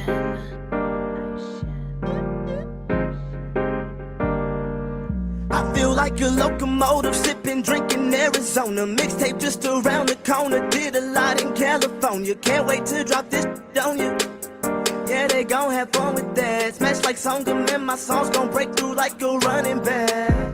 I feel like a locomotive, sipping, drinking Arizona. Mixtape just around the corner, did a lot in California. Can't wait to drop this on you. Yeah, they gon' have fun with that. Smash like Songam, and my songs gon' break through like a running back.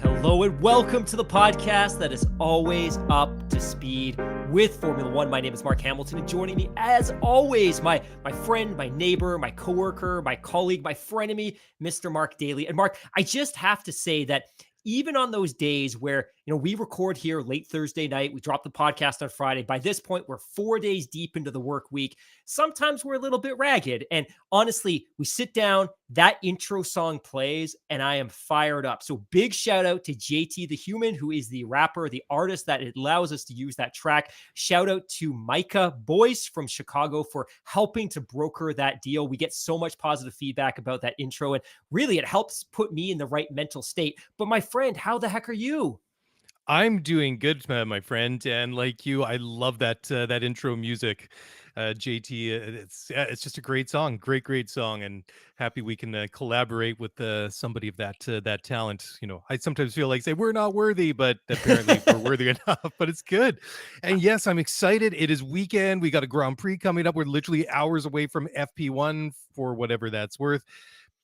Hello and welcome to the podcast that is always up to speed with Formula One. My name is Mark Hamilton, and joining me as always, my friend, my neighbor, my coworker, my colleague, my frenemy, Mr. Mark Daly. And Mark, I just have to say that even on those days where, we record here late Thursday night, we drop the podcast on Friday. By this point, we're 4 days deep into the work week. Sometimes we're a little bit ragged. And honestly, we sit down, that intro song plays, and I am fired up. So big shout out to JT the Human, who is the rapper, the artist that allows us to use that track. Shout out to Micah Boyce from Chicago for helping to broker that deal. We get so much positive feedback about that intro, and really it helps put me in the right mental state. But my friend, how the heck are you? I'm doing good, my friend, and like you, I love that intro music, JT. It's just a great song, great song, and happy we can collaborate with somebody of that talent. I sometimes feel like say we're not worthy, but apparently we're worthy enough. But it's good, and yes, I'm excited. It is weekend. We got a Grand Prix coming up. We're literally hours away from FP1 for whatever that's worth.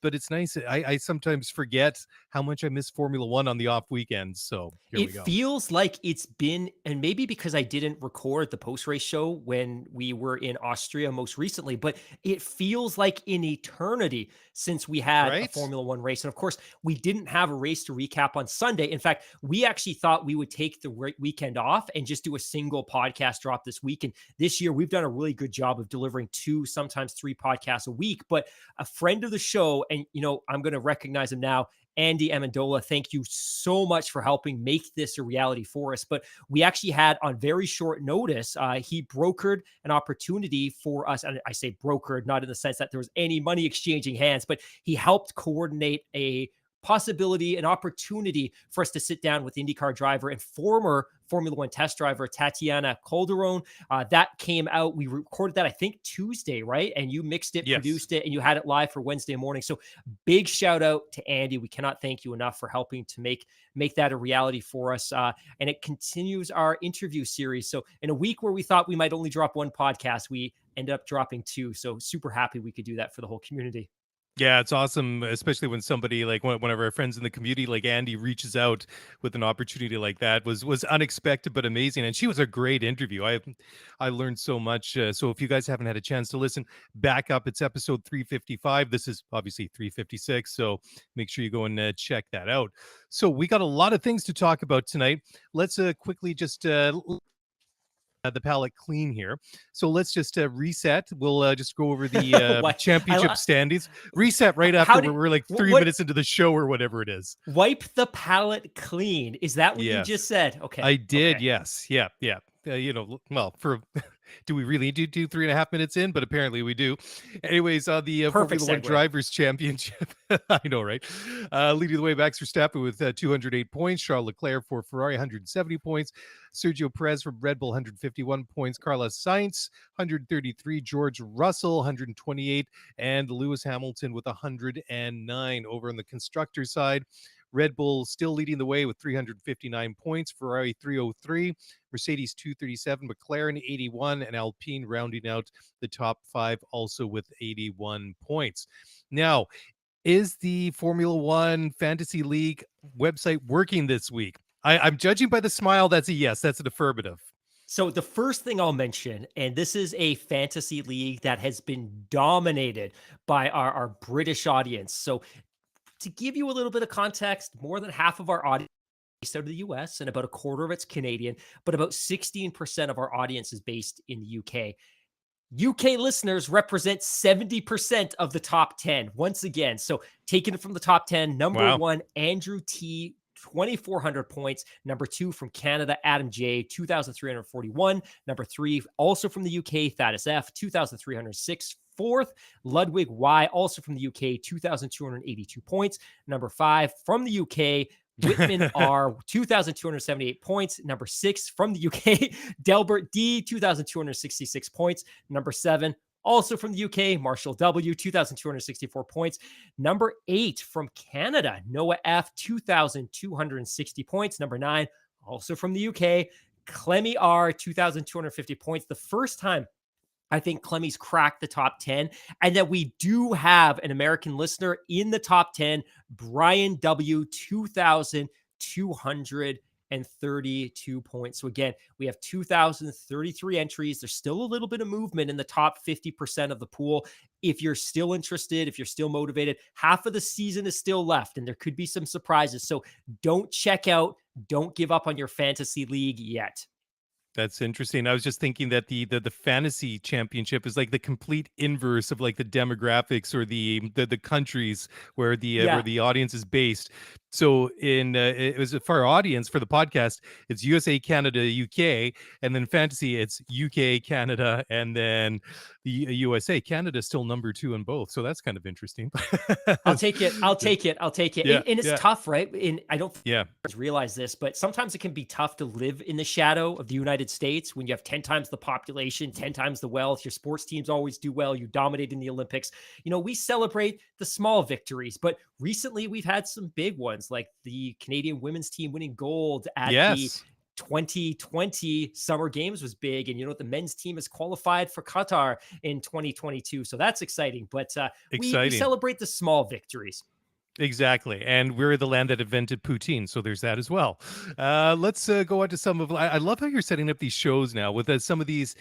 But it's nice. I sometimes forget how much I miss Formula One on the off weekends. So here we go. It feels like it's been, and maybe because I didn't record the post-race show when we were in Austria most recently, but it feels like an eternity since we had a Formula One race. And of course, we didn't have a race to recap on Sunday. In fact, we actually thought we would take the weekend off and just do a single podcast drop this week. And this year, we've done a really good job of delivering 2, sometimes 3 podcasts a week. But a friend of the show, and I'm going to recognize him now, Andy Amendola, thank you so much for helping make this a reality for us. But we actually had on very short notice, he brokered an opportunity for us. And I say brokered, not in the sense that there was any money exchanging hands, but he helped coordinate a possibility, an opportunity for us to sit down with IndyCar driver and former Formula One test driver Tatiana Calderon. That came out. We recorded that, I think, Tuesday, right? And you mixed it, yes, produced it, and you had it live for Wednesday morning. So big shout out to Andy. We cannot thank you enough for helping to make that a reality for us. And it continues our interview series. So in a week where we thought we might only drop 1 podcast, we ended up dropping 2. So super happy we could do that for the whole community. Yeah, it's awesome, especially when somebody like one of our friends in the community, like Andy, reaches out with an opportunity like that. Was unexpected but amazing, and she was a great interview. I learned so much. So if you guys haven't had a chance to listen, back up. It's episode 355. This is obviously 356. So make sure you go and check that out. So we got a lot of things to talk about tonight. Let's quickly just. The palette clean here. So let's just reset. We'll just go over the championship standings. Reset right after we're like 3 minutes into the show or whatever it is. Wipe the palette clean. Is that what you just said? Okay. I did. Okay. Yes. Yeah. Well, for do we really do 3.5 minutes in? But apparently we do. Anyways, the Formula One Drivers' Championship. I know, right? Leading the way, Max Verstappen with 208 points. Charles Leclerc for Ferrari, 170 points. Sergio Perez from Red Bull, 151 points. Carlos Sainz, 133. George Russell, 128. And Lewis Hamilton with 109. Over on the constructor side, Red Bull still leading the way with 359 points, Ferrari 303, Mercedes 237, McLaren 81, and Alpine rounding out the top 5 also with 81 points. Now, is the Formula One Fantasy League website working this week? I'm judging by the smile. That's a yes. That's an affirmative. So the first thing I'll mention, and this is a fantasy league that has been dominated by our British audience. So to give you a little bit of context, more than half of our audience is based out of the US and about a quarter of it's Canadian, but about 16% of our audience is based in the UK. UK listeners represent 70% of the top 10 once again. So taking it from the top 10, number 1, Andrew T, 2,400 points. Number 2 from Canada, Adam J, 2,341. Number 3, also from the UK, Thaddeus F, 2,306. 4th, Ludwig Y, also from the UK, 2,282 points. Number 5 from the UK, Whitman R, 2,278 points. Number 6 from the UK, Delbert D, 2,266 points. Number 7, also from the UK, Marshall W, 2,264 points. Number 8 from Canada, Noah F, 2,260 points. Number 9, also from the UK, Clemmy R, 2,250 points. The first time I think Clemmy's cracked the top 10, and that we do have an American listener in the top 10, Brian W, 2,232 points. So again, we have 2,033 entries. There's still a little bit of movement in the top 50% of the pool. If you're still interested, if you're still motivated, half of the season is still left, and there could be some surprises. So don't check out, don't give up on your fantasy league yet. That's interesting. I was just thinking that the fantasy championship is like the complete inverse of like the demographics or the countries where the audience is based. So it was for our audience for the podcast, it's USA, Canada, UK, and then fantasy it's UK, Canada, and then the USA. Canada is still number 2 in both, so that's kind of interesting. I'll take it. Yeah, and it's tough, right? And I don't realize this, but sometimes it can be tough to live in the shadow of the United States when you have 10 times the population, 10 times the wealth. Your sports teams always do well. You dominate in the Olympics. We celebrate the small victories, but recently we've had some big ones, like the Canadian women's team winning gold at the 2020 Summer Games was big. And the men's team is qualified for Qatar in 2022. So that's exciting. But we celebrate the small victories. Exactly. And we're the land that invented poutine. So there's that as well. Let's go on to some of, I love how you're setting up these shows now with some of these,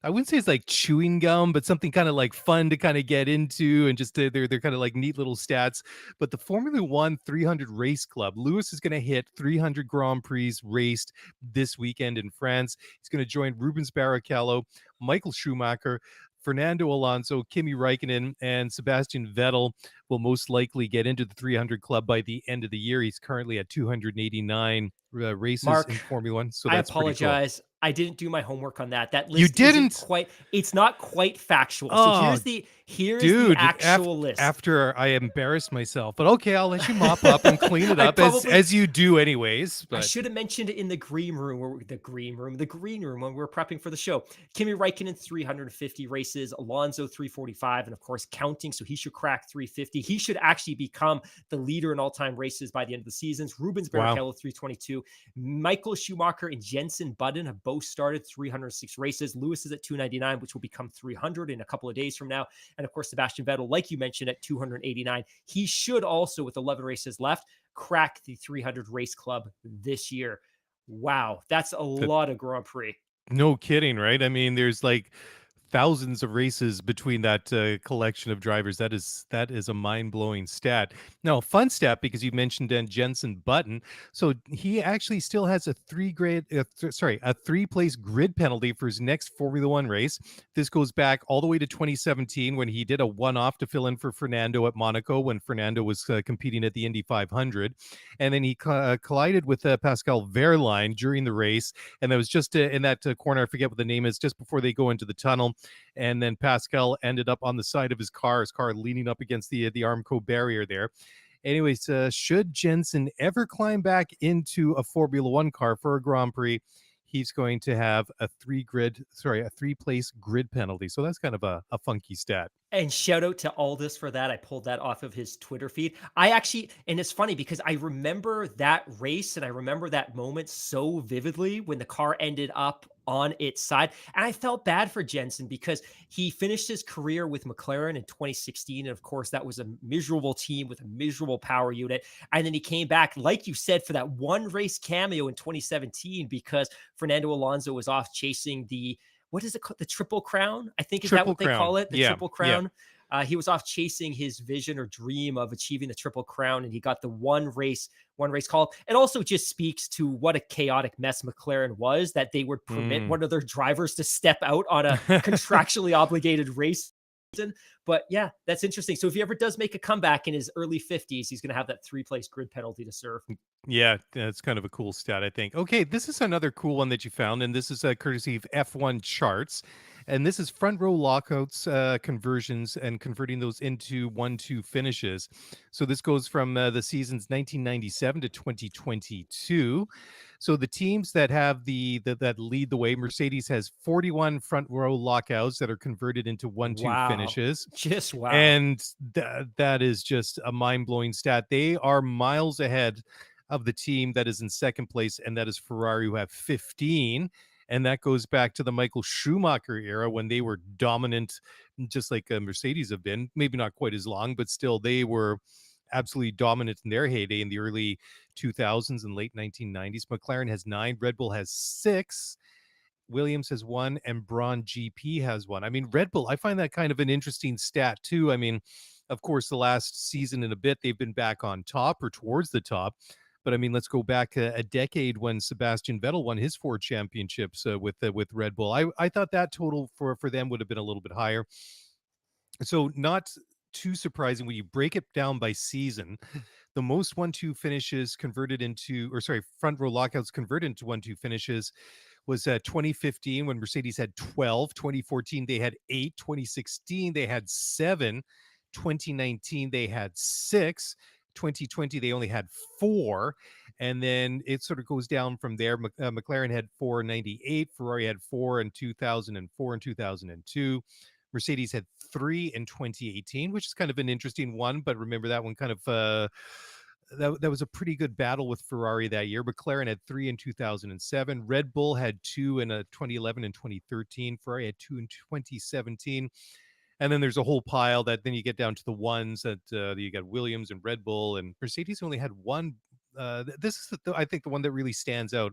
I wouldn't say it's like chewing gum, but something kind of like fun to kind of get into, and just they're kind of like neat little stats. But the Formula One 300 Race Club, Lewis is going to hit 300 Grand Prix raced this weekend in France. He's going to join Rubens Barrichello, Michael Schumacher, Fernando Alonso, Kimi Räikkönen, and Sebastian Vettel will most likely get into the 300 club by the end of the year. He's currently at 289 races in Formula One. So that's I apologize. Pretty cool. I didn't do my homework on that. That list you didn't it's not quite factual. So here's the actual list. After I embarrassed myself, but okay, I'll let you mop up and clean it up as you do anyways. But I should have mentioned it in the green room when we were prepping for the show. Kimi Räikkönen 350 races, Alonso 345, and of course counting. So he should crack 350. He should actually become the leader in all-time races by the end of the seasons. Rubens Barrichello 322, Michael Schumacher and Jenson Button have both started 306 races. Lewis is at 299, which will become 300 in a couple of days from now. And of course, Sebastian Vettel, like you mentioned, at 289. He should also, with 11 races left, crack the 300 race club this year. Wow, that's a lot of Grand Prix. No kidding, right? I mean, there's like thousands of races between that collection of drivers. That is a mind-blowing stat. Now, fun stat, because you mentioned Jenson Button. So he actually still has a three-place grid penalty for his next Formula One race. This goes back all the way to 2017 when he did a one-off to fill in for Fernando at Monaco when Fernando was competing at the Indy 500. And then he collided with Pascal Wehrlein during the race. And that was just in that corner, I forget what the name is, just before they go into the tunnel. And then Pascal ended up on the side of his car leaning up against the Armco barrier there. Anyways, should Jenson ever climb back into a Formula One car for a Grand Prix, he's going to have a three-place grid penalty. So that's kind of a funky stat. And shout out to Aldous for that. I pulled that off of his Twitter feed. And it's funny because I remember that race and I remember that moment so vividly when the car ended up on its side. And I felt bad for Jenson because he finished his career with McLaren in 2016. And of course, that was a miserable team with a miserable power unit. And then he came back, like you said, for that one race cameo in 2017 because Fernando Alonso was off chasing what is it called? The Triple Crown? I think is that what they call it? The Triple Crown. Yeah. He was off chasing his vision or dream of achieving the Triple Crown, and he got the one race call. It also just speaks to what a chaotic mess McLaren was, that they would permit one of their drivers to step out on a contractually obligated race. But yeah, that's interesting. So if he ever does make a comeback in his early 50s, he's going to have that three-place grid penalty to serve. Yeah, it's kind of a cool stat, I think. Okay, this is another cool one that you found, and this is courtesy of F1 Charts. And this is front row lockouts conversions and converting those into 1-2 finishes. So this goes from the seasons 1997 to 2022. So the teams that have that lead the way, Mercedes has 41 front row lockouts that are converted into 1-2 Wow. finishes. Just wow. And that is just a mind-blowing stat. They are miles ahead of the team that is in second place, and that is Ferrari, who have 15. And that goes back to the Michael Schumacher era when they were dominant, just like Mercedes have been. Maybe not quite as long, but still they were absolutely dominant in their heyday in the early 2000s and late 1990s. McLaren has 9, Red Bull has 6, Williams has 1, and Braun GP has 1. I mean, Red Bull, I find that kind of an interesting stat too. I mean, of course, the last season and a bit, they've been back on top or towards the top. But I mean, let's go back a decade when Sebastian Vettel won his 4 championships with Red Bull. I thought that total for them would have been a little bit higher. So not too surprising when you break it down by season. The most 1-2 finishes converted into, or sorry, front row lockouts converted into 1-2 finishes was 2015 when Mercedes had 12. 2014 they had 8. 2016 they had 7. 2019 they had 6. 2020 they only had 4, and then it sort of goes down from there. McLaren had 498, Ferrari had 4 in 2004 and 2002. Mercedes had 3 in 2018, which is kind of an interesting one, but remember that one kind of that was a pretty good battle with Ferrari that year. McLaren had 3 in 2007. Red Bull had 2 in 2011 and 2013. Ferrari had 2 in 2017. And then there's a whole pile that then you get down to the ones that you got Williams and Red Bull, and Mercedes only had 1. This is, I think, the one that really stands out.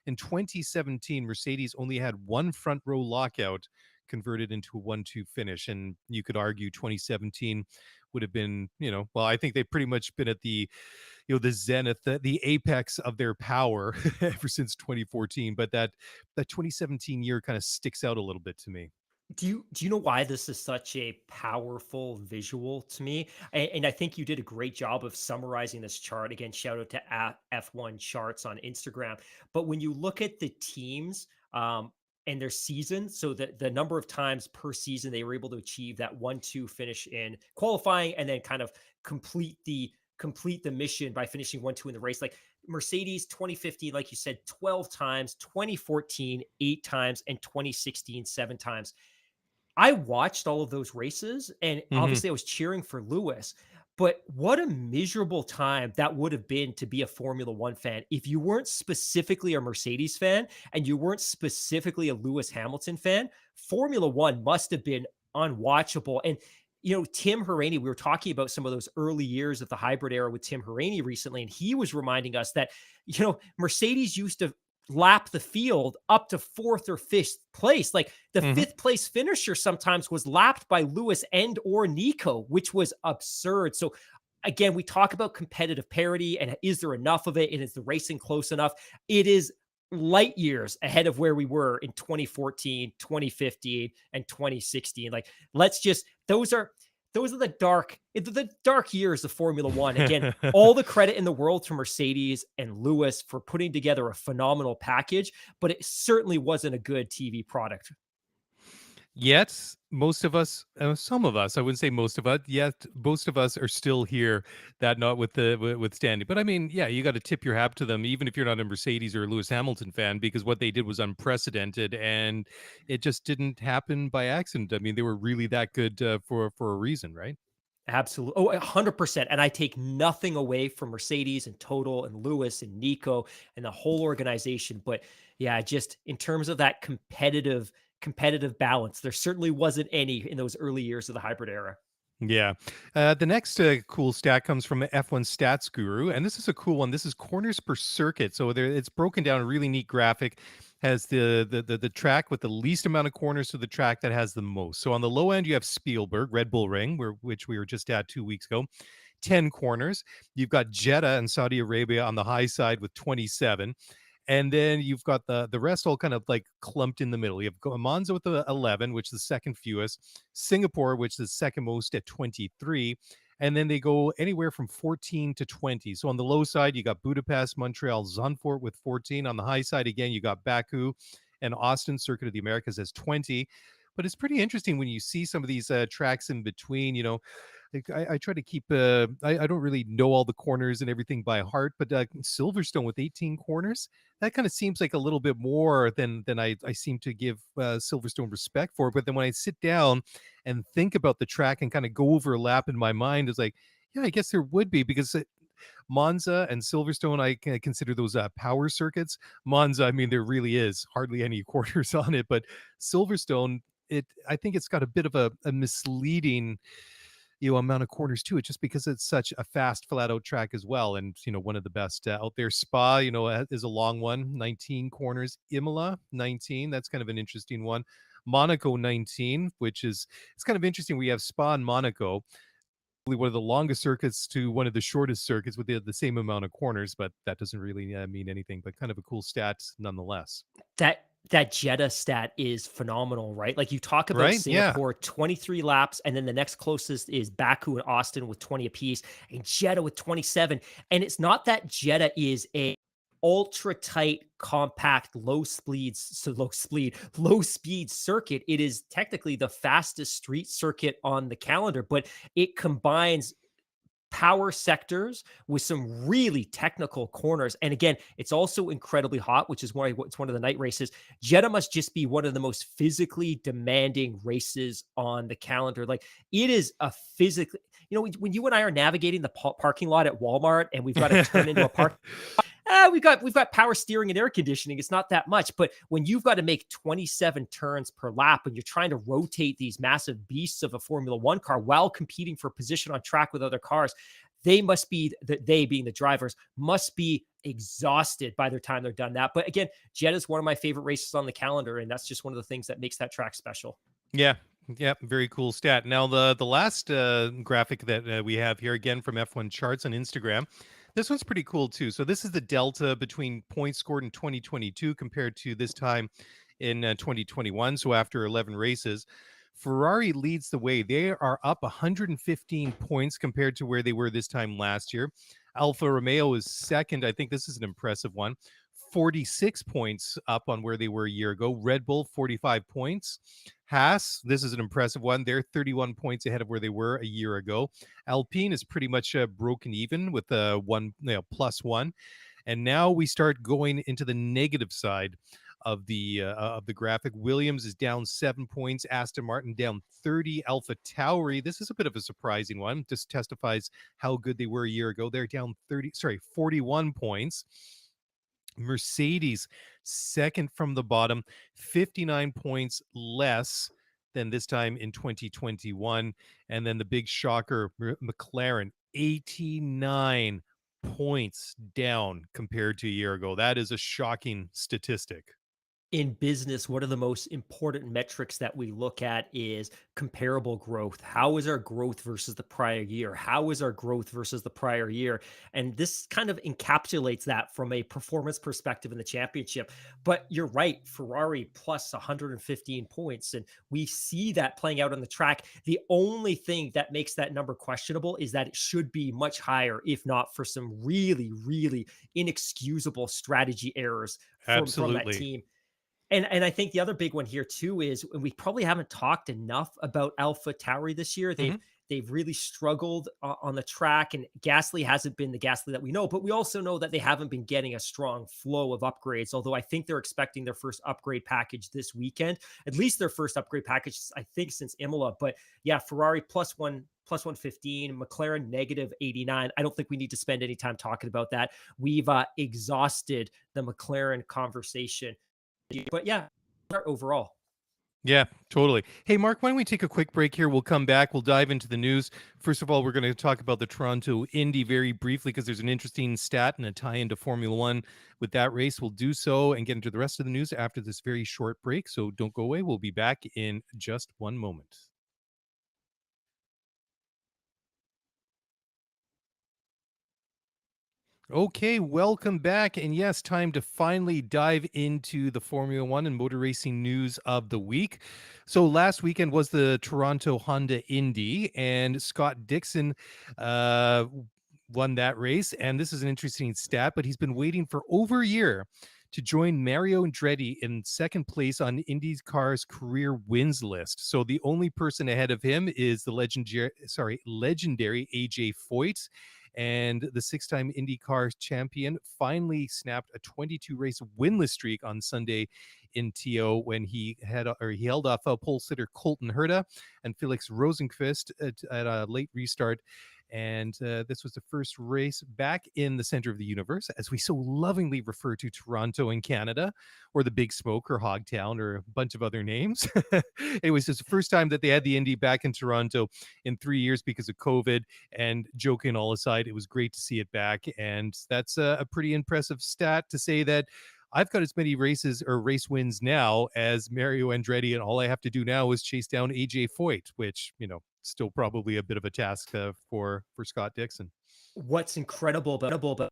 In 2017, Mercedes only had 1 front row lockout converted into a 1-2 finish. And you could argue 2017 would have been, well, I think they've pretty much been at the, the zenith, the apex of their power ever since 2014. But that 2017 year kind of sticks out a little bit to me. Do you know why this is such a powerful visual to me? And I think you did a great job of summarizing this chart. Again, shout out to F1 Charts on Instagram. But when you look at the teams and their season, so the number of times per season they were able to achieve that 1-2 finish in qualifying and then kind of complete the mission by finishing 1-2 in the race. Like Mercedes 2015, like you said, 12 times, 2014, 8 times, and 2016, 7 times. I watched all of those races, and obviously I was cheering for Lewis, but what a miserable time that would have been to be a Formula One fan. If you weren't specifically a Mercedes fan and you weren't specifically a Lewis Hamilton fan, Formula One must have been unwatchable. And, Tim Hauraney, we were talking about some of those early years of the hybrid era with Tim Hauraney recently, and he was reminding us that, Mercedes used to lap the field up to 4th or 5th place. Like the 5th place finisher sometimes was lapped by Lewis and or Nico, which was absurd. So again, we talk about competitive parity and is there enough of it? And is the racing close enough? It is light years ahead of where we were in 2014, 2015, and 2016. Like those are the dark years of Formula One. Again, all the credit in the world to Mercedes and Lewis for putting together a phenomenal package, but it certainly wasn't a good TV product. Yet, most of us, some of us, I wouldn't say most of us, yet most of us are still here, that notwithstanding. But I mean, yeah, you got to tip your hat to them, even if you're not a Mercedes or a Lewis Hamilton fan, because what they did was unprecedented and it just didn't happen by accident. I mean, they were really that good for a reason, right? Absolutely. Oh, 100%. And I take nothing away from Mercedes and Total and Lewis and Nico and the whole organization. But yeah, just in terms of that competitive balance, there certainly wasn't any in those early years of the hybrid era. Yeah. The next cool stat comes from F1 Stats Guru, and this is a cool one. This is corners per circuit. So it's broken down, a really neat graphic, has the track with the least amount of corners to the track that has the most. So on the low end, you have Spielberg, Red Bull Ring, which we were just at 2 weeks ago, 10 corners. You've got Jeddah and Saudi Arabia on the high side with 27. And then you've got the rest all kind of like clumped in the middle. You have Monza with the 11, which is the second fewest, Singapore, which is the second most at 23. And then they go anywhere from 14 to 20. So on the low side, you got Budapest, Montreal, Zandvoort with 14. On the high side, again, you got Baku and Austin, Circuit of the Americas, has 20. But it's pretty interesting when you see some of these tracks in between, like I try to keep I don't really know all the corners and everything by heart, but Silverstone with 18 corners, that kind of seems like a little bit more than I seem to give Silverstone respect for. But then when I sit down and think about the track and kind of go over a lap in my mind, it's like, yeah, I guess there would be, because Monza and Silverstone, I consider those power circuits. Monza, I mean, there really is hardly any quarters on it, but Silverstone, I think it's got a bit of a misleading amount of corners to it, just because it's such a fast flat out track as well, and one of the best out there. Spa is a long one, 19 corners. Imola 19, that's kind of an interesting one. Monaco 19, which is, it's kind of interesting. We have Spa and Monaco, one of the longest circuits to one of the shortest circuits with the same amount of corners, but that doesn't really mean anything, but kind of a cool stat nonetheless. That Jeddah stat is phenomenal, right? Like, you talk about right? Singapore, 23 laps, and then the next closest is Baku and Austin with 20 apiece, and Jeddah with 27. And it's not that Jeddah is a ultra tight, compact, low speed circuit. It is technically the fastest street circuit on the calendar, but it combines power sectors with some really technical corners. And again, it's also incredibly hot, which is why it's one of the night races. Jeddah must just be one of the most physically demanding races on the calendar. Like, it is a physically, when you and I are navigating the parking lot at Walmart and we've got to turn into a park, we've got power steering and air conditioning. It's not that much. But when you've got to make 27 turns per lap and you're trying to rotate these massive beasts of a Formula One car while competing for position on track with other cars, they being the drivers, must be exhausted by the time they're done that. But again, Jeddah is one of my favorite races on the calendar, and that's just one of the things that makes that track special. Yeah. Yeah, very cool stat. Now, the last graphic that we have here, again from F1 Charts on Instagram, this one's pretty cool too. So this is the delta between points scored in 2022 compared to this time in 2021. So after 11 races, Ferrari leads the way. They are up 115 points compared to where they were this time last year. Alfa Romeo is second. I think this is an impressive one. 46 points up on where they were a year ago. Red Bull, 45 points. Haas, this is an impressive one. They're 31 points ahead of where they were a year ago. Alpine is pretty much broken even with plus one. And now we start going into the negative side of the graphic. Williams is down 7 points. Aston Martin down 30. Alpha Tauri, this is a bit of a surprising one. Just testifies how good they were a year ago. They're down 41 points. Mercedes, second from the bottom, 59 points less than this time in 2021. And then the big shocker, McLaren, 89 points down compared to a year ago. That is a shocking statistic. In business, one of the most important metrics that we look at is comparable growth. How is our growth versus the prior year? How is our growth versus the prior year? And this kind of encapsulates that from a performance perspective in the championship. But you're right, Ferrari plus 115 points. And we see that playing out on the track. The only thing that makes that number questionable is that it should be much higher, if not for some really, really inexcusable strategy errors from that team. And I think the other big one here too is, and we probably haven't talked enough about Alpha Tauri this year. They've really struggled on the track, and Gasly hasn't been the Gasly that we know, but we also know that they haven't been getting a strong flow of upgrades, although I think they're expecting their first upgrade package this weekend, at least their first upgrade package, I think, since Imola. But yeah, Ferrari plus 115, McLaren negative 89. I don't think we need to spend any time talking about that. We've exhausted the McLaren conversation. But yeah, overall. Yeah, totally. Hey, Mark, why don't we take a quick break here? We'll come back. We'll dive into the news. First of all, we're going to talk about the Toronto Indy very briefly, because there's an interesting stat and a tie into Formula One with that race. We'll do so and get into the rest of the news after this very short break. So don't go away. We'll be back in just one moment. Okay, welcome back. And yes, time to finally dive into the Formula One and motor racing news of the week. So last weekend was the Toronto Honda Indy, and Scott Dixon won that race. And this is an interesting stat, but he's been waiting for over a year to join Mario Andretti in second place on IndyCar's career wins list. So the only person ahead of him is the legendary AJ Foyt. And the six-time IndyCar champion finally snapped a 22-race winless streak on Sunday in TO when he held off pole sitter Colton Herta and Felix Rosenqvist at a late restart. And this was the first race back in the center of the universe, as we so lovingly refer to Toronto in Canada, or the Big Smoke, or Hogtown, or a bunch of other names. It was just the first time that they had the Indy back in Toronto in 3 years because of COVID. And joking all aside, it was great to see it back. And that's a pretty impressive stat to say that I've got as many races or race wins now as Mario Andretti, and all I have to do now is chase down AJ Foyt, which, still probably a bit of a task for Scott Dixon. What's incredible about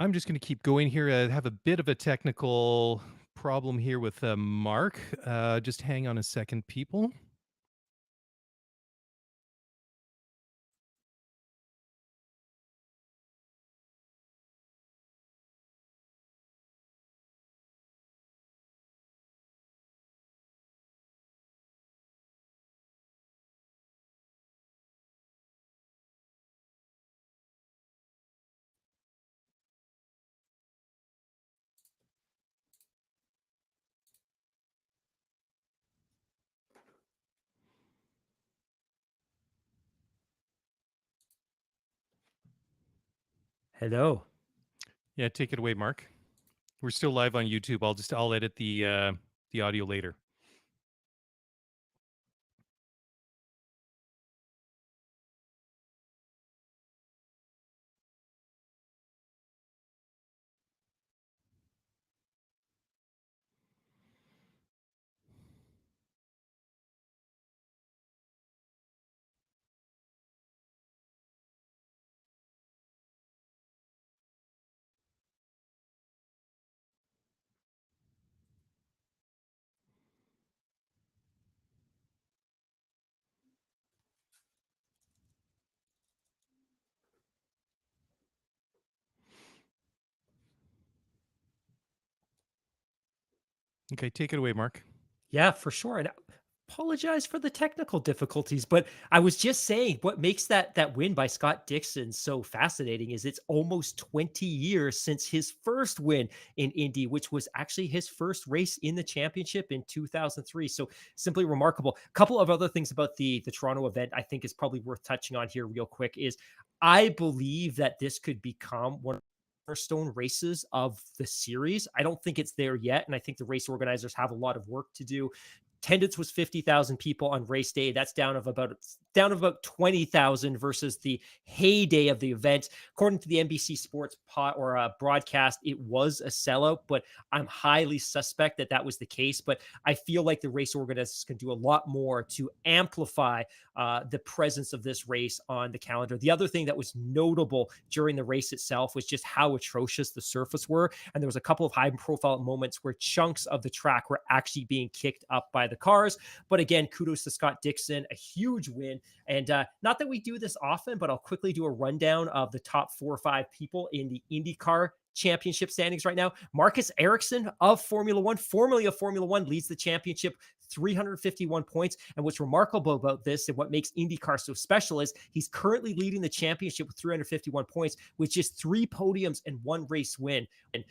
I'm just going to keep going here. I have a bit of a technical problem here with Mark. Just hang on a second, people. Hello. Yeah, take it away, Mark. We're still live on YouTube. I'll edit the audio later. Okay, take it away, Mark. Yeah, for sure. And apologize for the technical difficulties, but I was just saying what makes that win by Scott Dixon so fascinating is it's almost 20 years since his first win in Indy, which was actually his first race in the championship in 2003. So simply remarkable. A couple of other things about the Toronto event I think is probably worth touching on here real quick is I believe that this could become one of the cornerstone races of the series. I don't think it's there yet, and I think the race organizers have a lot of work to do. Attendance was 50,000 people on race day. That's down of about 20,000 versus the heyday of the event. According to the NBC Sports broadcast, it was a sellout, but I'm highly suspect that that was the case. But I feel like the race organizers can do a lot more to amplify the presence of this race on the calendar. The other thing that was notable during the race itself was just how atrocious the surface were. And there was a couple of high profile moments where chunks of the track were actually being kicked up by the cars. But again, kudos to Scott Dixon, a huge win. And not that we do this often, but I'll quickly do a rundown of the top 4 or 5 people in the IndyCar championship standings right now. Marcus Ericsson of Formula One, formerly of Formula One, leads the championship, 351 points. And what's remarkable about this and what makes IndyCar so special is he's currently leading the championship with 351 points, with just 3 podiums and 1 race win. And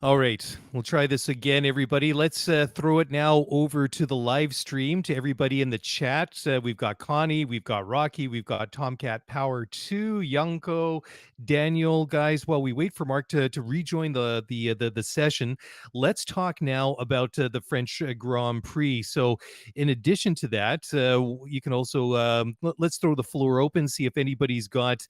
All right, we'll try this again, everybody. Let's throw it now over to the live stream, to everybody in the chat. We've got Connie, we've got Rocky, we've got Tomcat Power 2, Yunko, Daniel. Guys, while we wait for Mark to rejoin the session, let's talk now about the French Grand Prix. So in addition to that, you can also, let's throw the floor open, see if anybody's got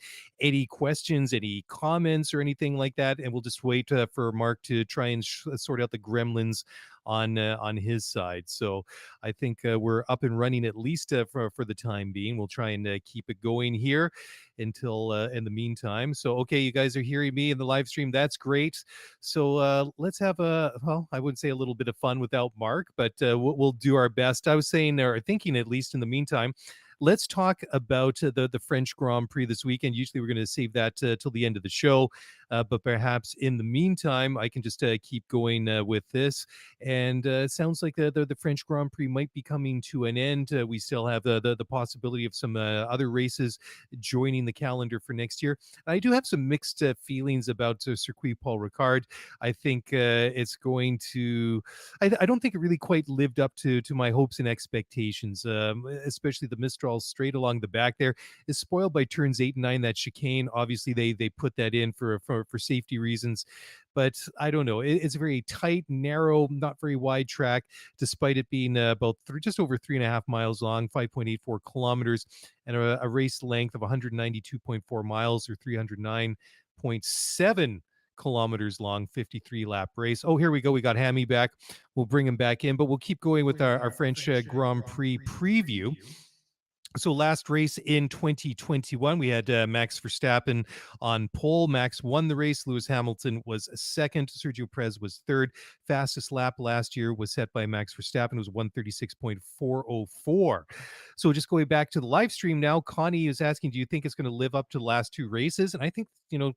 any questions, any comments or anything like that, and we'll just wait for Mark to try and sort out the gremlins on his side. So I think we're up and running, at least for the time being. We'll try and keep it going here until in the meantime. So okay, you guys are hearing me in the live stream. That's great. So let's have well, I wouldn't say a little bit of fun without Mark, but we'll do our best. I was saying, or thinking, at least in the meantime, let's talk about the French Grand Prix this weekend. Usually we're going to save that till the end of the show, but perhaps in the meantime, I can just keep going with this. And it sounds like the French Grand Prix might be coming to an end. We still have the possibility of some other races joining the calendar for next year. I do have some mixed feelings about Circuit Paul Ricard. I think it's going to... I don't think it really quite lived up to my hopes and expectations, especially the Mistral straight along the back there is spoiled by turns 8 and 9. That chicane, obviously they put that in for safety reasons, but I don't know. It's a very tight, narrow, not very wide track, despite it being about just over 3.5 miles long, 5.84 kilometers, and a race length of 192.4 miles, or 309.7 kilometers long, 53 lap race. Oh, here we go. We got Hammy back. We'll bring him back in, but we'll keep going with our French Grand Prix preview. So last race in 2021, we had Max Verstappen on pole. Max won the race. Lewis Hamilton was second. Sergio Perez was third. Fastest lap last year was set by Max Verstappen. It was 136.404. So just going back to the live stream now, Connie is asking, do you think it's going to live up to the last two races? And I think,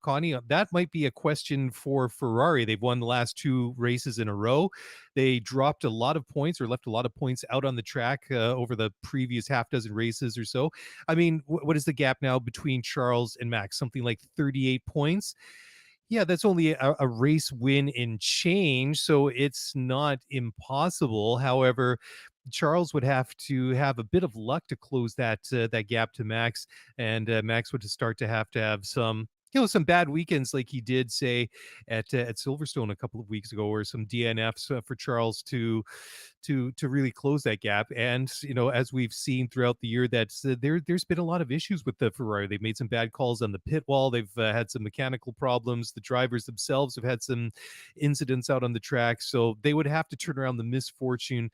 Connie, that might be a question for Ferrari. They've won the last two races in a row. They dropped a lot of points, or left a lot of points out on the track over the previous half dozen races or so. I mean, what is the gap now between Charles and Max? Something like 38 points. Yeah, that's only a race win in change, so it's not impossible. However, Charles would have to have a bit of luck to close that gap to Max, and Max would start to have some bad weekends, like he did, say, at Silverstone a couple of weeks ago, or some DNFs for Charles to really close that gap. And as we've seen throughout the year, that there's been a lot of issues with the Ferrari. They've made some bad calls on the pit wall. They've had some mechanical problems. The drivers themselves have had some incidents out on the track, so they would have to turn around the misfortune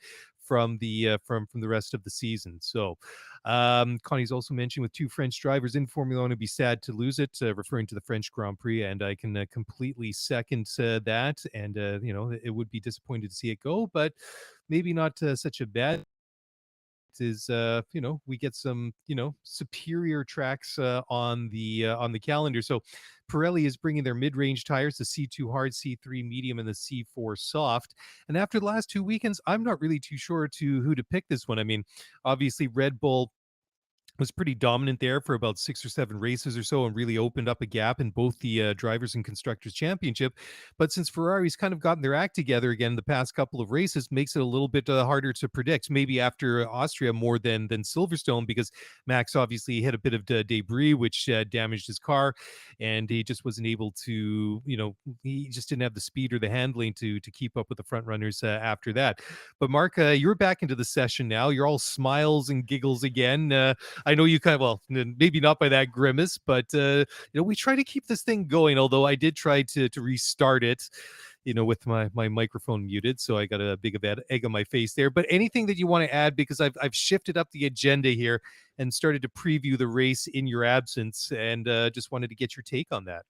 from the rest of the season. So Connie's also mentioned, with two French drivers in Formula One, it'd be sad to lose it, referring to the French Grand Prix, and I can completely second that. And it would be disappointed to see it go, but maybe not such a bad... is we get some superior tracks on the calendar. So Pirelli is bringing their mid-range tires, the C2 hard, C3 medium, and the C4 soft. And after the last two weekends, I'm not really too sure who to pick this one. I mean, obviously Red Bull was pretty dominant there for about 6 or 7 races or so, and really opened up a gap in both the drivers and constructors championship. But since Ferrari's kind of gotten their act together again the past couple of races, makes it a little bit harder to predict, maybe after Austria more than Silverstone, because Max obviously hit a bit of debris, which damaged his car, and he just wasn't able to, he just didn't have the speed or the handling to keep up with the front runners after that. But Mark, you're back into the session now. You're all smiles and giggles again. I know you kind of, well, maybe not by that grimace, but we try to keep this thing going. Although I did try to restart it, with my microphone muted, so I got a big egg on my face there. But anything that you want to add, because I've shifted up the agenda here and started to preview the race in your absence, and just wanted to get your take on that.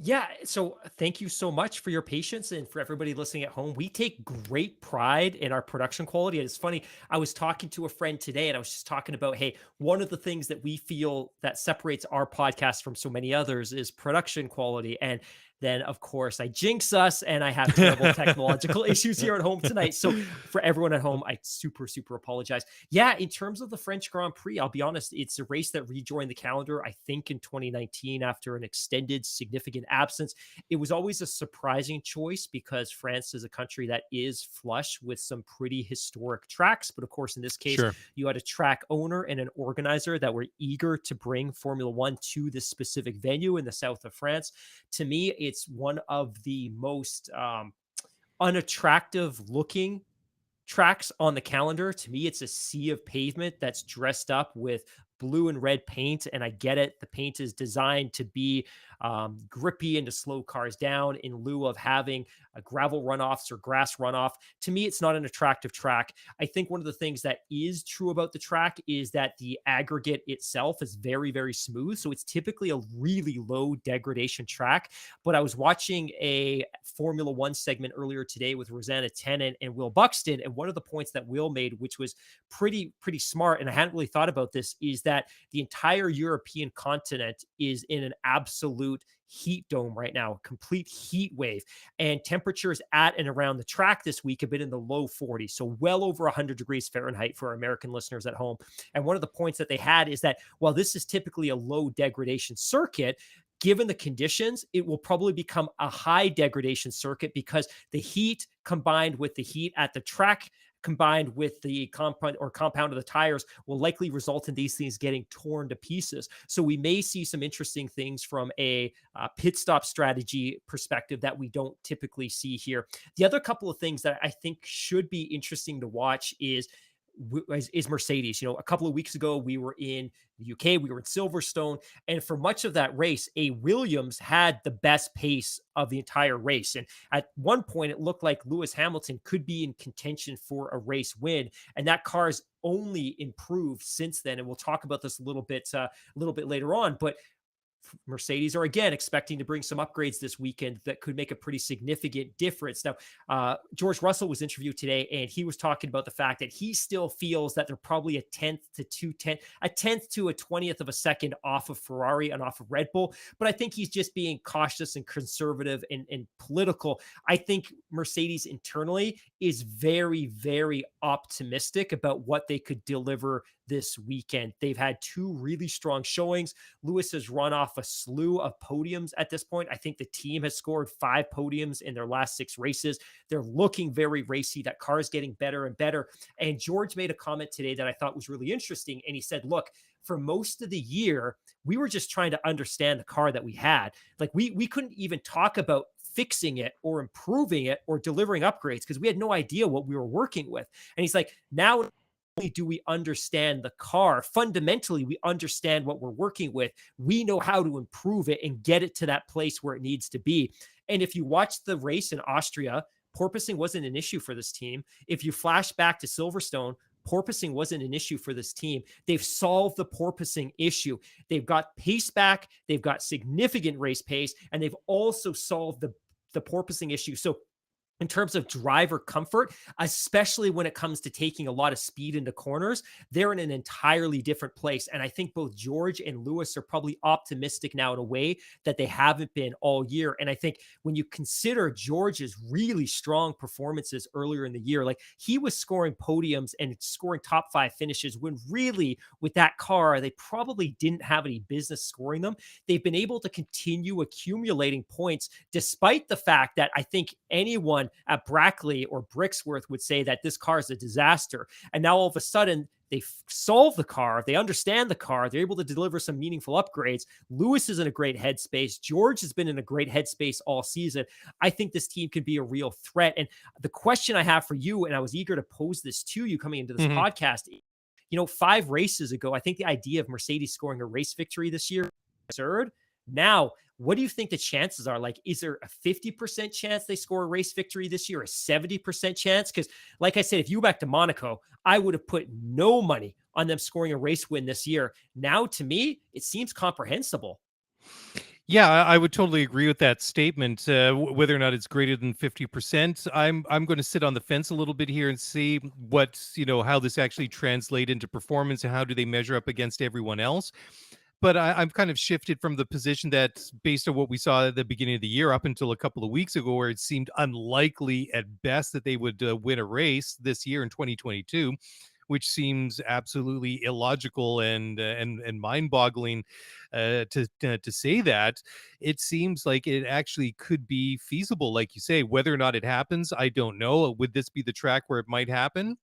Yeah. So thank you so much for your patience, and for everybody listening at home. We take great pride in our production quality. And it's funny, I was talking to a friend today, and I was just talking about, hey, one of the things that we feel that separates our podcast from so many others is production quality. And then of course I jinx us and I have terrible technological issues here at home tonight. So for everyone at home, I super apologize. Yeah, in terms of the French Grand Prix, I'll be honest, it's a race that rejoined the calendar, I think, in 2019 after an extended significant absence. It was always a surprising choice because France is a country that is flush with some pretty historic tracks. But of course, in this case, you had a track owner and an organizer that were eager to bring Formula One to this specific venue in the south of France. To me, it's one of the most unattractive looking tracks on the calendar. To me, it's a sea of pavement that's dressed up with blue and red paint. And I get it. The paint is designed to be grippy and to slow cars down in lieu of having gravel runoffs or grass runoff. To me, it's not an attractive track. I think one of the things that is true about the track is that the aggregate itself is very smooth. So it's typically a really low degradation track. But I was watching a Formula One segment earlier today with Rosanna Tennant and Will Buxton. And one of the points that Will made, which was pretty smart, and I hadn't really thought about this, is that the entire European continent is in an absolute heat dome right now, complete heat wave, and temperatures at and around the track this week have been in the low 40s, so well over 100 degrees Fahrenheit for our American listeners at home. And one of the points that they had is that while this is typically a low degradation circuit, given the conditions, it will probably become a high degradation circuit because the heat combined with the heat at the track combined with the compound of the tires will likely result in these things getting torn to pieces. So we may see some interesting things from a pit stop strategy perspective that we don't typically see here. The other couple of things that I think should be interesting to watch is Mercedes. A couple of weeks ago, we were in the UK, we were in Silverstone, and for much of that race, a Williams had the best pace of the entire race. And at one point, it looked like Lewis Hamilton could be in contention for a race win, and that car's only improved since then. And we'll talk about this a little bit later on, but Mercedes are again expecting to bring some upgrades this weekend that could make a pretty significant difference. Now, George Russell was interviewed today, and he was talking about the fact that he still feels that they're probably a tenth to a 20th of a second off of Ferrari and off of Red Bull. But I think he's just being cautious and conservative and political. I think Mercedes internally is very optimistic about what they could deliver this weekend. They've had two really strong showings. Lewis has run off a slew of podiums at this point. I think the team has scored 5 podiums in their last 6 races. They're looking very racy. That car is getting better and better. And George made a comment today that I thought was really interesting. And he said, look, for most of the year, we were just trying to understand the car that we had. Like we couldn't even talk about fixing it or improving it or delivering upgrades because we had no idea what we were working with. And he's like, now do we understand the car? Fundamentally, we understand what we're working with. We know how to improve it and get it to that place where it needs to be. And if you watch the race in Austria, porpoising wasn't an issue for this team. If you flash back to Silverstone, porpoising wasn't an issue for this team. They've solved the porpoising issue. They've got pace back. They've got significant race pace, and they've also solved the porpoising issue. So in terms of driver comfort, especially when it comes to taking a lot of speed into corners, they're in an entirely different place. And I think both George and Lewis are probably optimistic now in a way that they haven't been all year. And I think when you consider George's really strong performances earlier in the year, like he was scoring podiums and scoring top 5 finishes when really with that car, they probably didn't have any business scoring them. They've been able to continue accumulating points despite the fact that I think anyone at Brackley or Brixworth would say that this car is a disaster. And now all of a sudden they solve the car. They understand the car. They're able to deliver some meaningful upgrades. Lewis is in a great headspace. George has been in a great headspace all season. I think this team can be a real threat. And the question I have for you, and I was eager to pose this to you coming into this podcast, 5 races ago, I think the idea of Mercedes scoring a race victory this year is absurd. Now, what do you think the chances are? Like, is there a 50% chance they score a race victory this year, a 70% chance? Because like I said, if you go back to Monaco, I would have put no money on them scoring a race win this year. Now, to me, it seems comprehensible. Yeah, I would totally agree with that statement. Whether or not it's greater than 50%, I'm going to sit on the fence a little bit here and see how this actually translates into performance and how do they measure up against everyone else. but I'm kind of shifted from the position that, based on what we saw at the beginning of the year up until a couple of weeks ago, where it seemed unlikely at best that they would win a race this year in 2022, which seems absolutely illogical and mind-boggling to say that. It seems like it actually could be feasible, like you say. Whether or not it happens, I don't know. Would this be the track where it might happen?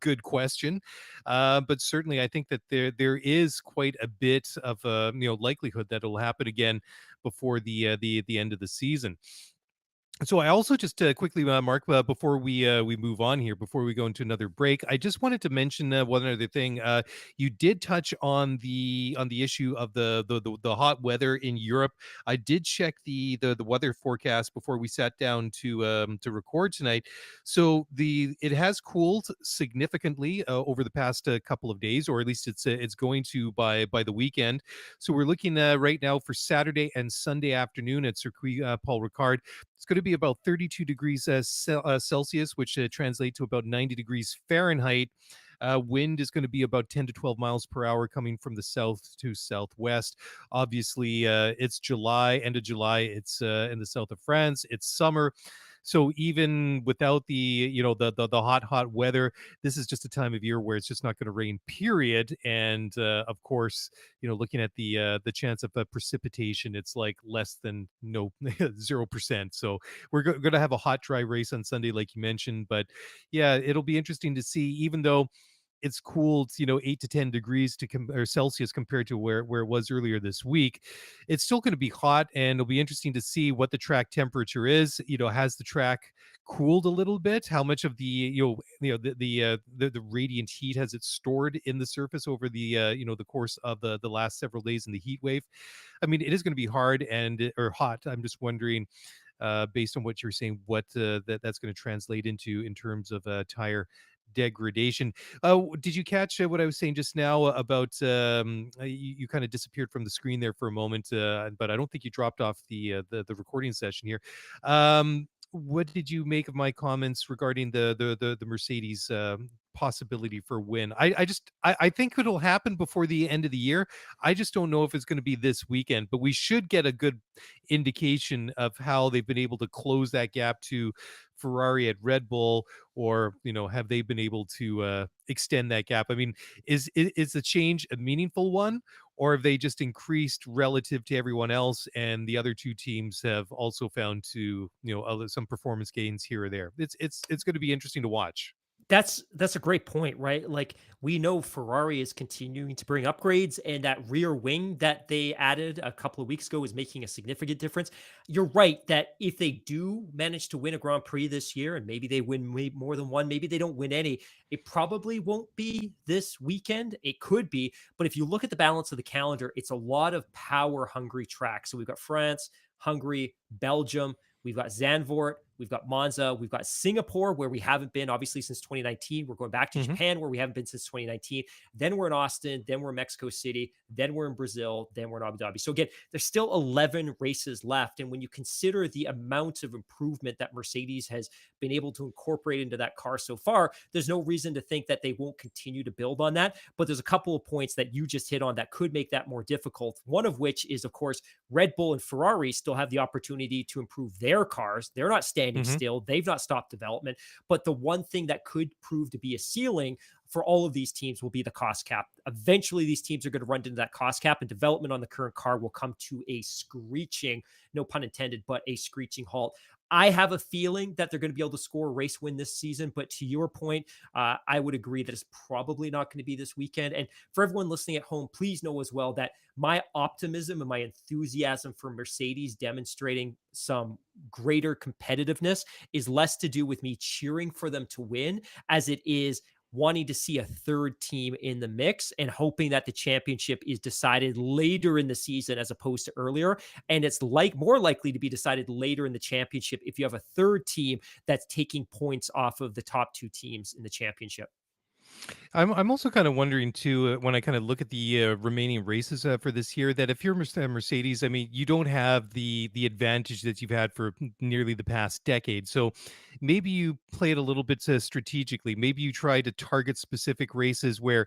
Good question, but certainly I think that there is quite a bit of likelihood that it'll happen again before the end of the season. So I also just quickly, Mark, before we move on here, before we go into another break, I just wanted to mention one other thing. You did touch on the issue of the hot weather in Europe. I did check the weather forecast before we sat down to record tonight. So it has cooled significantly over the past couple of days, or at least it's going to by the weekend. So we're looking right now for Saturday and Sunday afternoon at Circuit Paul Ricard. It's going to be about 32 degrees Celsius, which translates to about 90 degrees Fahrenheit. Wind is going to be about 10 to 12 miles per hour coming from the south to southwest. Obviously, it's July, end of July. It's in the south of France. It's summer. So even without the hot weather, this is just a time of year where it's just not going to rain, period. And of course, looking at the chance of precipitation, it's like less than 0%. So we're going to have a hot, dry race on Sunday, like you mentioned. But yeah, it'll be interesting to see, even though it's cooled, 8 to 10 degrees or Celsius compared to where it was earlier this week. It's still going to be hot, and it'll be interesting to see what the track temperature is. Has the track cooled a little bit? How much of the the radiant heat has it stored in the surface over the the course of the last several days in the heat wave? I mean, it is going to be hard or hot. I'm just wondering, based on what you're saying, what that's going to translate into in terms of tire degradation. Did you catch what I was saying just now about you kind of disappeared from the screen there for a moment, but I don't think you dropped off the recording session here. What did you make of my comments regarding the Mercedes possibility for win? I think it'll happen before the end of the year. I just don't know if it's going to be this weekend, but we should get a good indication of how they've been able to close that gap to Ferrari at Red Bull, or have they been able to extend that gap? I mean, is the change a meaningful one, or have they just increased relative to everyone else, and the other two teams have also found some performance gains here or there? It's going to be interesting to watch. That's a great point, right? Like, we know Ferrari is continuing to bring upgrades, and that rear wing that they added a couple of weeks ago is making a significant difference. You're right that if they do manage to win a Grand Prix this year, and maybe they win more than one, maybe they don't win any, it probably won't be this weekend. It could be, but if you look at the balance of the calendar, it's a lot of power hungry tracks. So we've got France, Hungary, Belgium. We've got Zandvoort, we've got Monza, we've got Singapore, where we haven't been obviously since 2019. We're going back to Japan, where we haven't been since 2019. Then we're in Austin, then we're in Mexico City, then we're in Brazil, then we're in Abu Dhabi. So again, there's still 11 races left. And when you consider the amount of improvement that Mercedes has been able to incorporate into that car so far, there's no reason to think that they won't continue to build on that. But there's a couple of points that you just hit on that could make that more difficult. One of which is, of course, Red Bull and Ferrari still have the opportunity to improve their cars. They're not standing still. They've not stopped development. But the one thing that could prove to be a ceiling for all of these teams will be the cost cap. Eventually, these teams are going to run into that cost cap, and development on the current car will come to a screeching, no pun intended, but a screeching halt. I have a feeling that they're going to be able to score a race win this season. But to your point, I would agree that it's probably not going to be this weekend. And for everyone listening at home, please know as well that my optimism and my enthusiasm for Mercedes demonstrating some greater competitiveness is less to do with me cheering for them to win as it is wanting to see a third team in the mix and hoping that the championship is decided later in the season as opposed to earlier. And it's more likely to be decided later in the championship if you have a third team that's taking points off of the top two teams in the championship. I'm also kind of wondering too, when I kind of look at the remaining races for this year, that if you're Mercedes, I mean, you don't have the advantage that you've had for nearly the past decade. So maybe you play it a little bit strategically. Maybe you try to target specific races where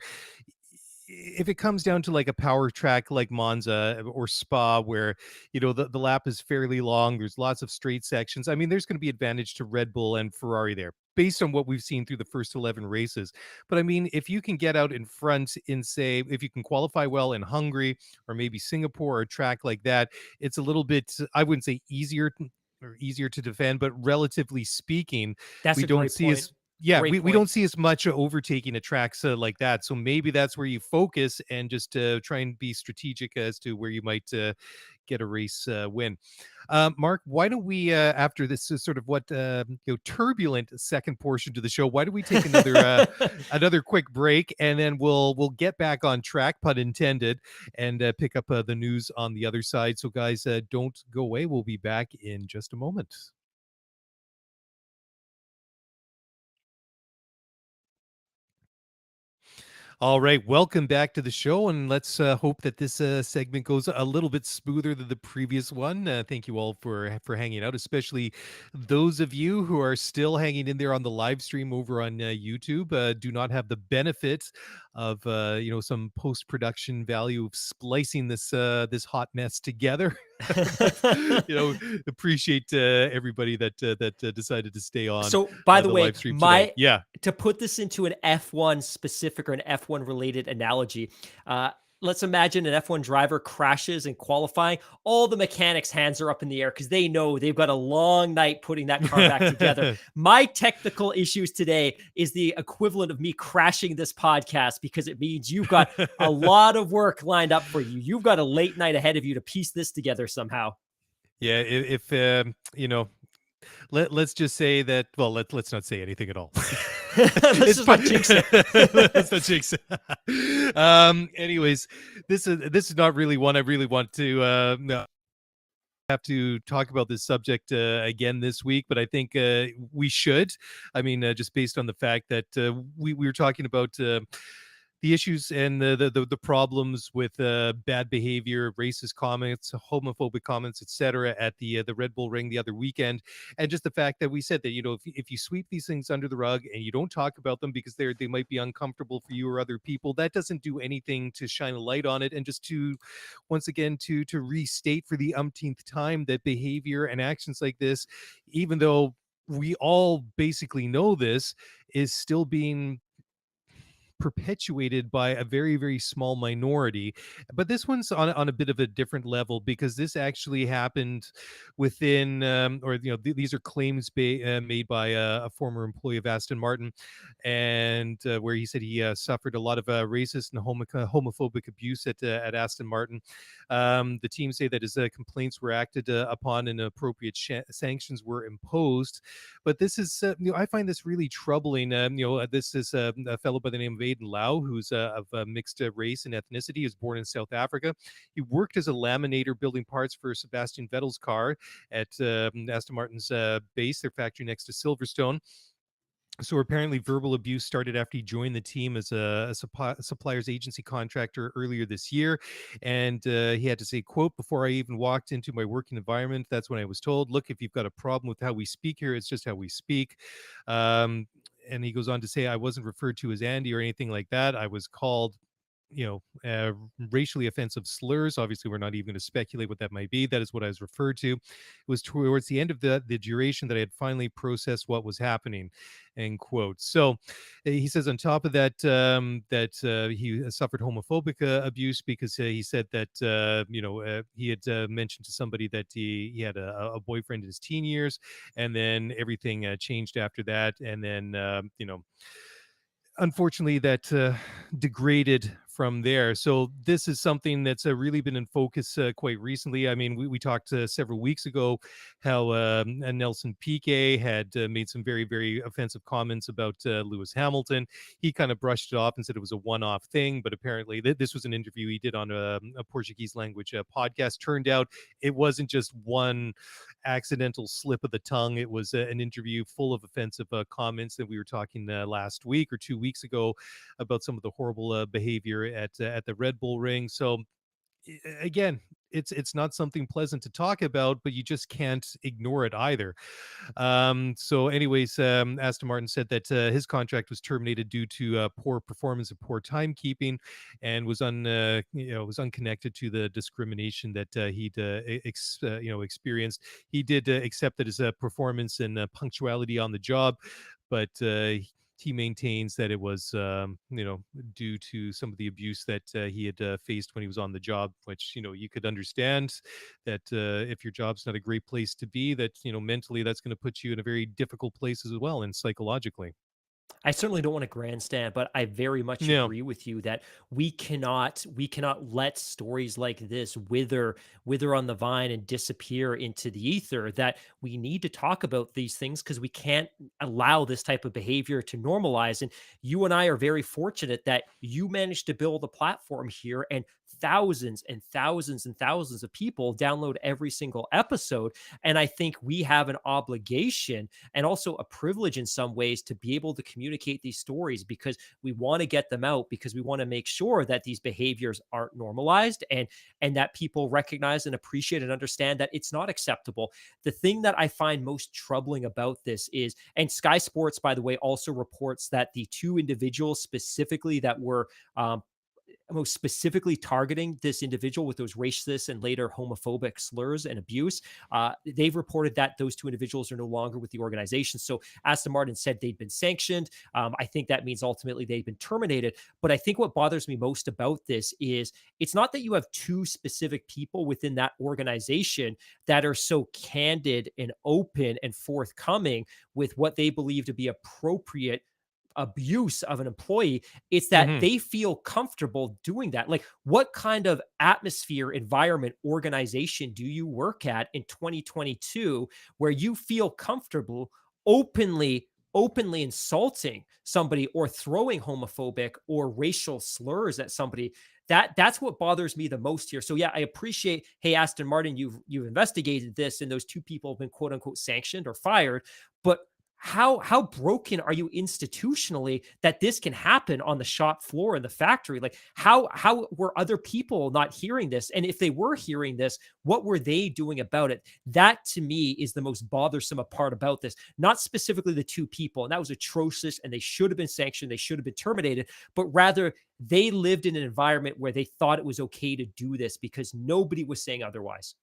if it comes down to like a power track like Monza or Spa, where, the lap is fairly long, there's lots of straight sections. I mean, there's going to be advantage to Red Bull and Ferrari there based on what we've seen through the first 11 races. But I mean, if you can get out in front in, say, if you can qualify well in Hungary or maybe Singapore or a track like that, it's a little bit, I wouldn't say easier to defend, but relatively speaking, That's we a don't great see point. as yeah, Great we point. don't see as much overtaking at tracks like that. So maybe that's where you focus and just try and be strategic as to where you might get a race win. Mark, why don't we, after this is sort of what turbulent second portion to the show, why don't we take another quick break, and then we'll get back on track, pun intended, and pick up the news on the other side. So guys, don't go away. We'll be back in just a moment. All right, welcome back to the show, and let's hope that this segment goes a little bit smoother than the previous one. Thank you all for hanging out, especially those of you who are still hanging in there on the live stream over on YouTube. Do not have the benefit of some post production value of splicing this hot mess together. But appreciate everybody that decided to stay on. So, by the the way, live stream today. Yeah. To put this into an F1 specific or an F1 related analogy, let's imagine an F1 driver crashes in qualifying. All the mechanics' hands are up in the air because they know they've got a long night putting that car back together. My technical issues today is the equivalent of me crashing this podcast because it means you've got a lot of work lined up for you. You've got a late night ahead of you to piece this together somehow. Yeah, if let's just say that. Well, let's not say anything at all. Let's just not jinx it. Let's not jinx it. Anyways, this is not really one I really want to have to talk about this subject again this week, but I think we should. I mean, just based on the fact that we were talking about the issues and the problems with bad behavior, racist comments, homophobic comments, etc., at the Red Bull Ring the other weekend, and just the fact that we said that if you sweep these things under the rug and you don't talk about them because they might be uncomfortable for you or other people, that doesn't do anything to shine a light on it, and just to once again to restate for the umpteenth time that behavior and actions like this, even though we all basically know this, is still being perpetuated by a very, very small minority. But this one's on a bit of a different level because this actually happened within these are claims made by a former employee of Aston Martin, and where he said he suffered a lot of racist and homophobic abuse at Aston Martin. The team say that his complaints were acted upon and appropriate sanctions were imposed. But this is, I find this really troubling. This is a fellow by the name of Aiden Lau, who's of mixed race and ethnicity. He was born in South Africa. He worked as a laminator building parts for Sebastian Vettel's car at Aston Martin's base, their factory next to Silverstone. So apparently verbal abuse started after he joined the team as a supplier's agency contractor earlier this year. And he had to say, quote, "Before I even walked into my working environment, that's when I was told, look, if you've got a problem with how we speak here, it's just how we speak." And he goes on to say, "I wasn't referred to as Andy or anything like that. I was called racially offensive slurs. Obviously, we're not even going to speculate what that might be. That is what I was referred to. It was towards the end of the duration that I had finally processed what was happening," end quote. So he says on top of that, he suffered homophobic abuse because he said that, he had mentioned to somebody that he had a boyfriend in his teen years, and then everything changed after that. And then, unfortunately, that degraded from there. So this is something that's really been in focus quite recently. I mean, we talked several weeks ago how Nelson Piquet had made some very, very offensive comments about Lewis Hamilton. He kind of brushed it off and said it was a one-off thing, but apparently this was an interview he did on a Portuguese language podcast. Turned out it wasn't just one accidental slip of the tongue. It was an interview full of offensive comments that we were talking last week or 2 weeks ago about some of the horrible behavior at the Red Bull Ring. So again, it's not something pleasant to talk about, but you just can't ignore it either. So anyways, Aston Martin said that his contract was terminated due to poor performance and poor timekeeping, and was unconnected to the discrimination that he'd experienced. He did accept that his performance and punctuality on the job, but he maintains that it was, due to some of the abuse that he had faced when he was on the job, which, you could understand that if your job's not a great place to be, that, mentally that's going to put you in a very difficult place as well and psychologically. I certainly don't want to grandstand, but I very much No. agree with you that we cannot let stories like this wither on the vine and disappear into the ether. That we need to talk about these things because we can't allow this type of behavior to normalize. And you and I are very fortunate that you managed to build a platform here, and thousands and thousands and thousands of people download every single episode. And I think we have an obligation and also a privilege in some ways to be able to communicate these stories, because we want to get them out, because we want to make sure that these behaviors aren't normalized, and that people recognize and appreciate and understand that it's not acceptable. The thing that I find most troubling about this is, and Sky Sports, by the way, also reports that the two individuals specifically that were most specifically targeting this individual with those racist and later homophobic slurs and abuse. They've reported that those two individuals are no longer with the organization. So Aston Martin said they'd been sanctioned. I think that means ultimately they've been terminated. But I think what bothers me most about this is it's not that you have two specific people within that organization that are so candid and open and forthcoming with what they believe to be appropriate abuse of an employee. It's that Hmm. they feel comfortable doing that. Like, what kind of atmosphere, environment, organization do you work at in 2022 where you feel comfortable openly insulting somebody or throwing homophobic or racial slurs at somebody? That's what bothers me the most here. So yeah, I appreciate, hey, Aston Martin, you've investigated this and those two people have been quote unquote sanctioned or fired, but how broken are you institutionally that this can happen on the shop floor in the factory? Like, how were other people not hearing this? And if they were hearing this, what were they doing about it? That to me is the most bothersome part about this. Not specifically the two people, and that was atrocious, and they should have been sanctioned, they should have been terminated, but rather they lived in an environment where they thought it was okay to do this because nobody was saying otherwise.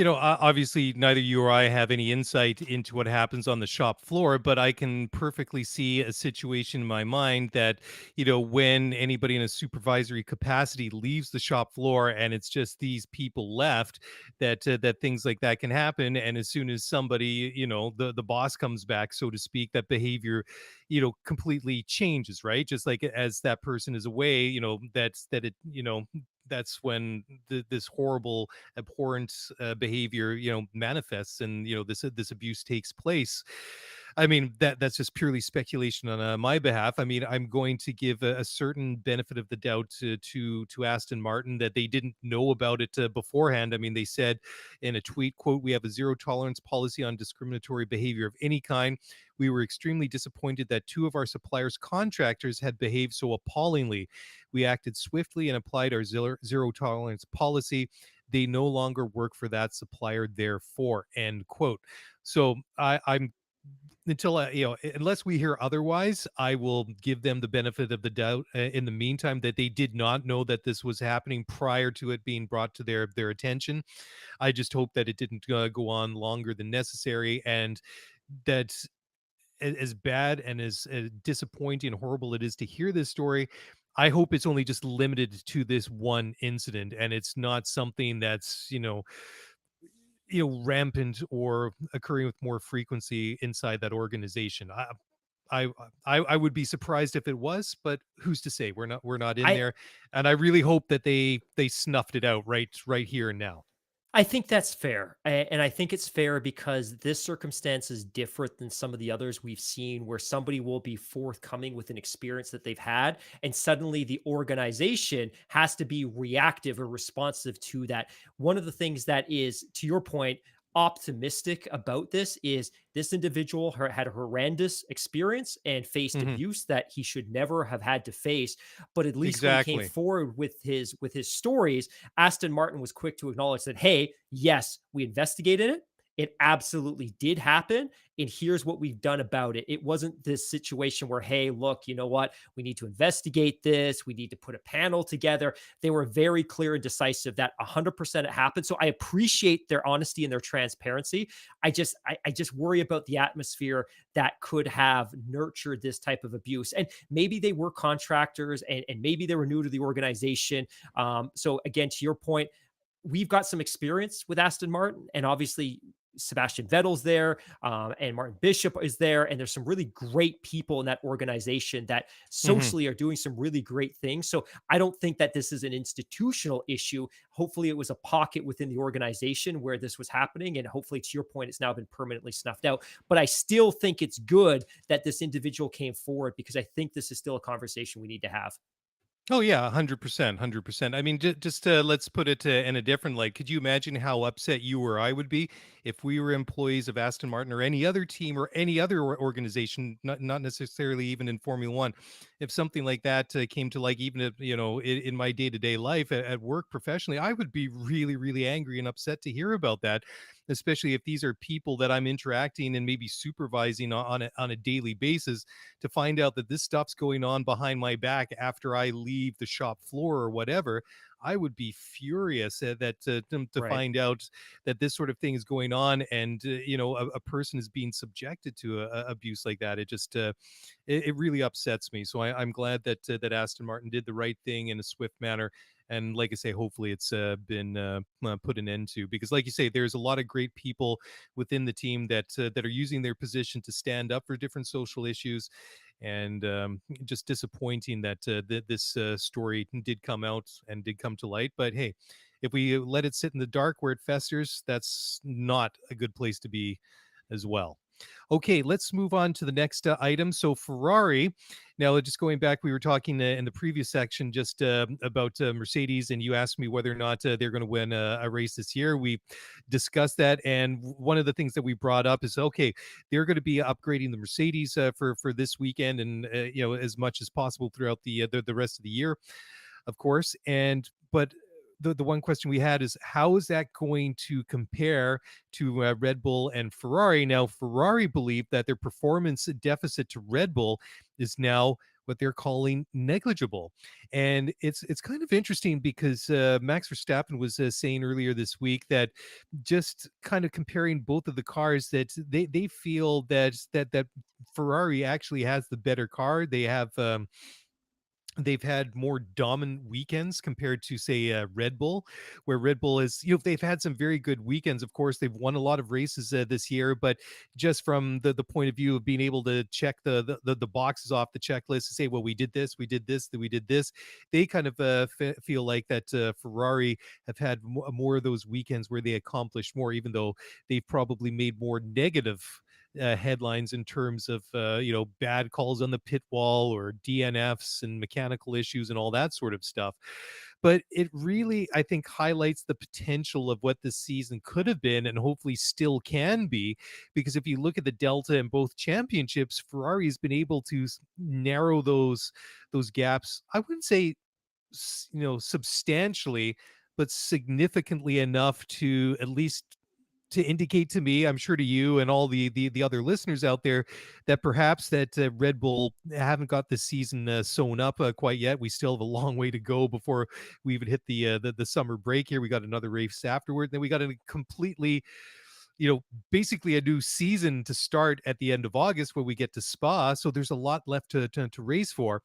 Obviously, neither you or I have any insight into what happens on the shop floor, but I can perfectly see a situation in my mind that, when anybody in a supervisory capacity leaves the shop floor and it's just these people left, that things like that can happen. And as soon as somebody, the boss comes back, so to speak, that behavior, completely changes, right? Just like as that person is away, that's when this horrible, abhorrent behavior, manifests, and this abuse takes place. I mean, that's just purely speculation on my behalf. I mean, I'm going to give a certain benefit of the doubt to Aston Martin that they didn't know about it beforehand. I mean, they said in a tweet, quote, "We have a zero tolerance policy on discriminatory behavior of any kind. We were extremely disappointed that two of our suppliers' contractors had behaved so appallingly. We acted swiftly and applied our zero tolerance policy. They no longer work for that supplier, therefore," end quote. So I'm until unless we hear otherwise, I will give them the benefit of the doubt. In the meantime, that they did not know that this was happening prior to it being brought to their attention. I just hope that it didn't go on longer than necessary, and that as bad and as disappointing and horrible it is to hear this story, I hope it's only just limited to this one incident, and it's not something that's rampant or occurring with more frequency inside that organization. I I would be surprised if it was, but who's to say? We're not in I there, and I really hope that they snuffed it out right here and now. I think that's fair. And I think it's fair because this circumstance is different than some of the others we've seen where somebody will be forthcoming with an experience that they've had. And suddenly the organization has to be reactive or responsive to that. One of the things that is, to your point, optimistic about this is this individual had a horrendous experience and faced Mhm. abuse that he should never have had to face. But at least when he came Exactly. forward with his stories, Aston Martin was quick to acknowledge that, hey, yes, we investigated it. It absolutely did happen. And here's what we've done about it. It wasn't this situation where, hey, look, you know what? We need to investigate this. We need to put a panel together. They were very clear and decisive that 100% it happened. So I appreciate their honesty and their transparency. I just worry about the atmosphere that could have nurtured this type of abuse. And maybe they were contractors and maybe they were new to the organization. So again, to your point, we've got some experience with Aston Martin, and obviously Sebastian Vettel's there, and Martin Bishop is there, and there's some really great people in that organization that Mhm. socially are doing some really great things. So I don't think that this is an institutional issue. Hopefully, it was a pocket within the organization where this was happening, and hopefully, to your point, it's now been permanently snuffed out. But I still think it's good that this individual came forward because I think this is still a conversation we need to have. Oh yeah, 100%, 100%. I mean, just let's put it in a different light. Could you imagine how upset you or I would be if we were employees of Aston Martin or any other team or any other organization, not necessarily even in Formula One, if something like that came to, like, even if, in my day to day life at work professionally, I would be really, really angry and upset to hear about that, especially if these are people that I'm interacting and maybe supervising on a daily basis, to find out that this stuff's going on behind my back after I leave the shop floor or whatever. I would be furious to Right. find out that this sort of thing is going on, and a person is being subjected to abuse like that. It really upsets me. So I'm glad that Aston Martin did the right thing in a swift manner. And like I say, hopefully it's been put an end to, because, like you say, there's a lot of great people within the team that are using their position to stand up for different social issues. And just disappointing that this story did come out and did come to light. But hey, if we let it sit in the dark where it festers, that's not a good place to be as well. Okay, let's move on to the next item. So Ferrari. Now, just going back, we were talking in the previous section just about Mercedes, and you asked me whether or not they're going to win a race this year. We discussed that, and one of the things that we brought up is, okay, they're going to be upgrading the Mercedes for this weekend, and as much as possible throughout the rest of the year, of course. And but the one question we had is, how is that going to compare to Red Bull and Ferrari? Now, Ferrari believe that their performance deficit to Red Bull is now what they're calling negligible. And it's kind of interesting because Max Verstappen was saying earlier this week that, just kind of comparing both of the cars, that they feel that Ferrari actually has the better car. They've had more dominant weekends compared to, say, Red Bull, where Red Bull is, they've had some very good weekends. Of course, they've won a lot of races this year, but just from the point of view of being able to check the boxes off the checklist to say, well, we did this, we did this, that we did this, they kind of feel like that Ferrari have had more of those weekends where they accomplished more, even though they've probably made more negative headlines in terms of bad calls on the pit wall or DNFs and mechanical issues and all that sort of stuff. But it really, I think, highlights the potential of what this season could have been and hopefully still can be, because if you look at the delta in both championships, Ferrari has been able to narrow those gaps. I wouldn't say substantially, but significantly enough to at least to indicate to me, I'm sure to you and all the other listeners out there, that perhaps that Red Bull haven't got the season sewn up quite yet. We still have a long way to go before we even hit the summer break here. We got another race afterward. Then we got a completely, basically a new season to start at the end of August when we get to Spa. So there's a lot left to race for.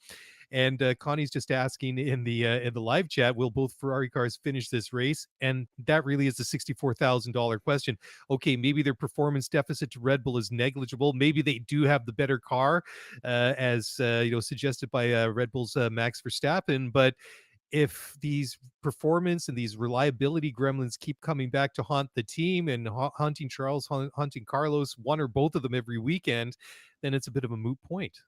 And Connie's just asking in the live chat, will both Ferrari cars finish this race? And that really is the $64,000 question. Okay, maybe their performance deficit to Red Bull is negligible. Maybe they do have the better car, as suggested by Red Bull's Max Verstappen. But if these performance and these reliability gremlins keep coming back to haunt the team and haunting Charles, haunting Carlos, one or both of them every weekend, then it's a bit of a moot point.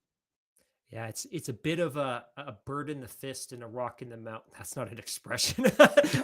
Yeah, it's a bit of a bird in the fist and a rock in the mouth. That's not an expression.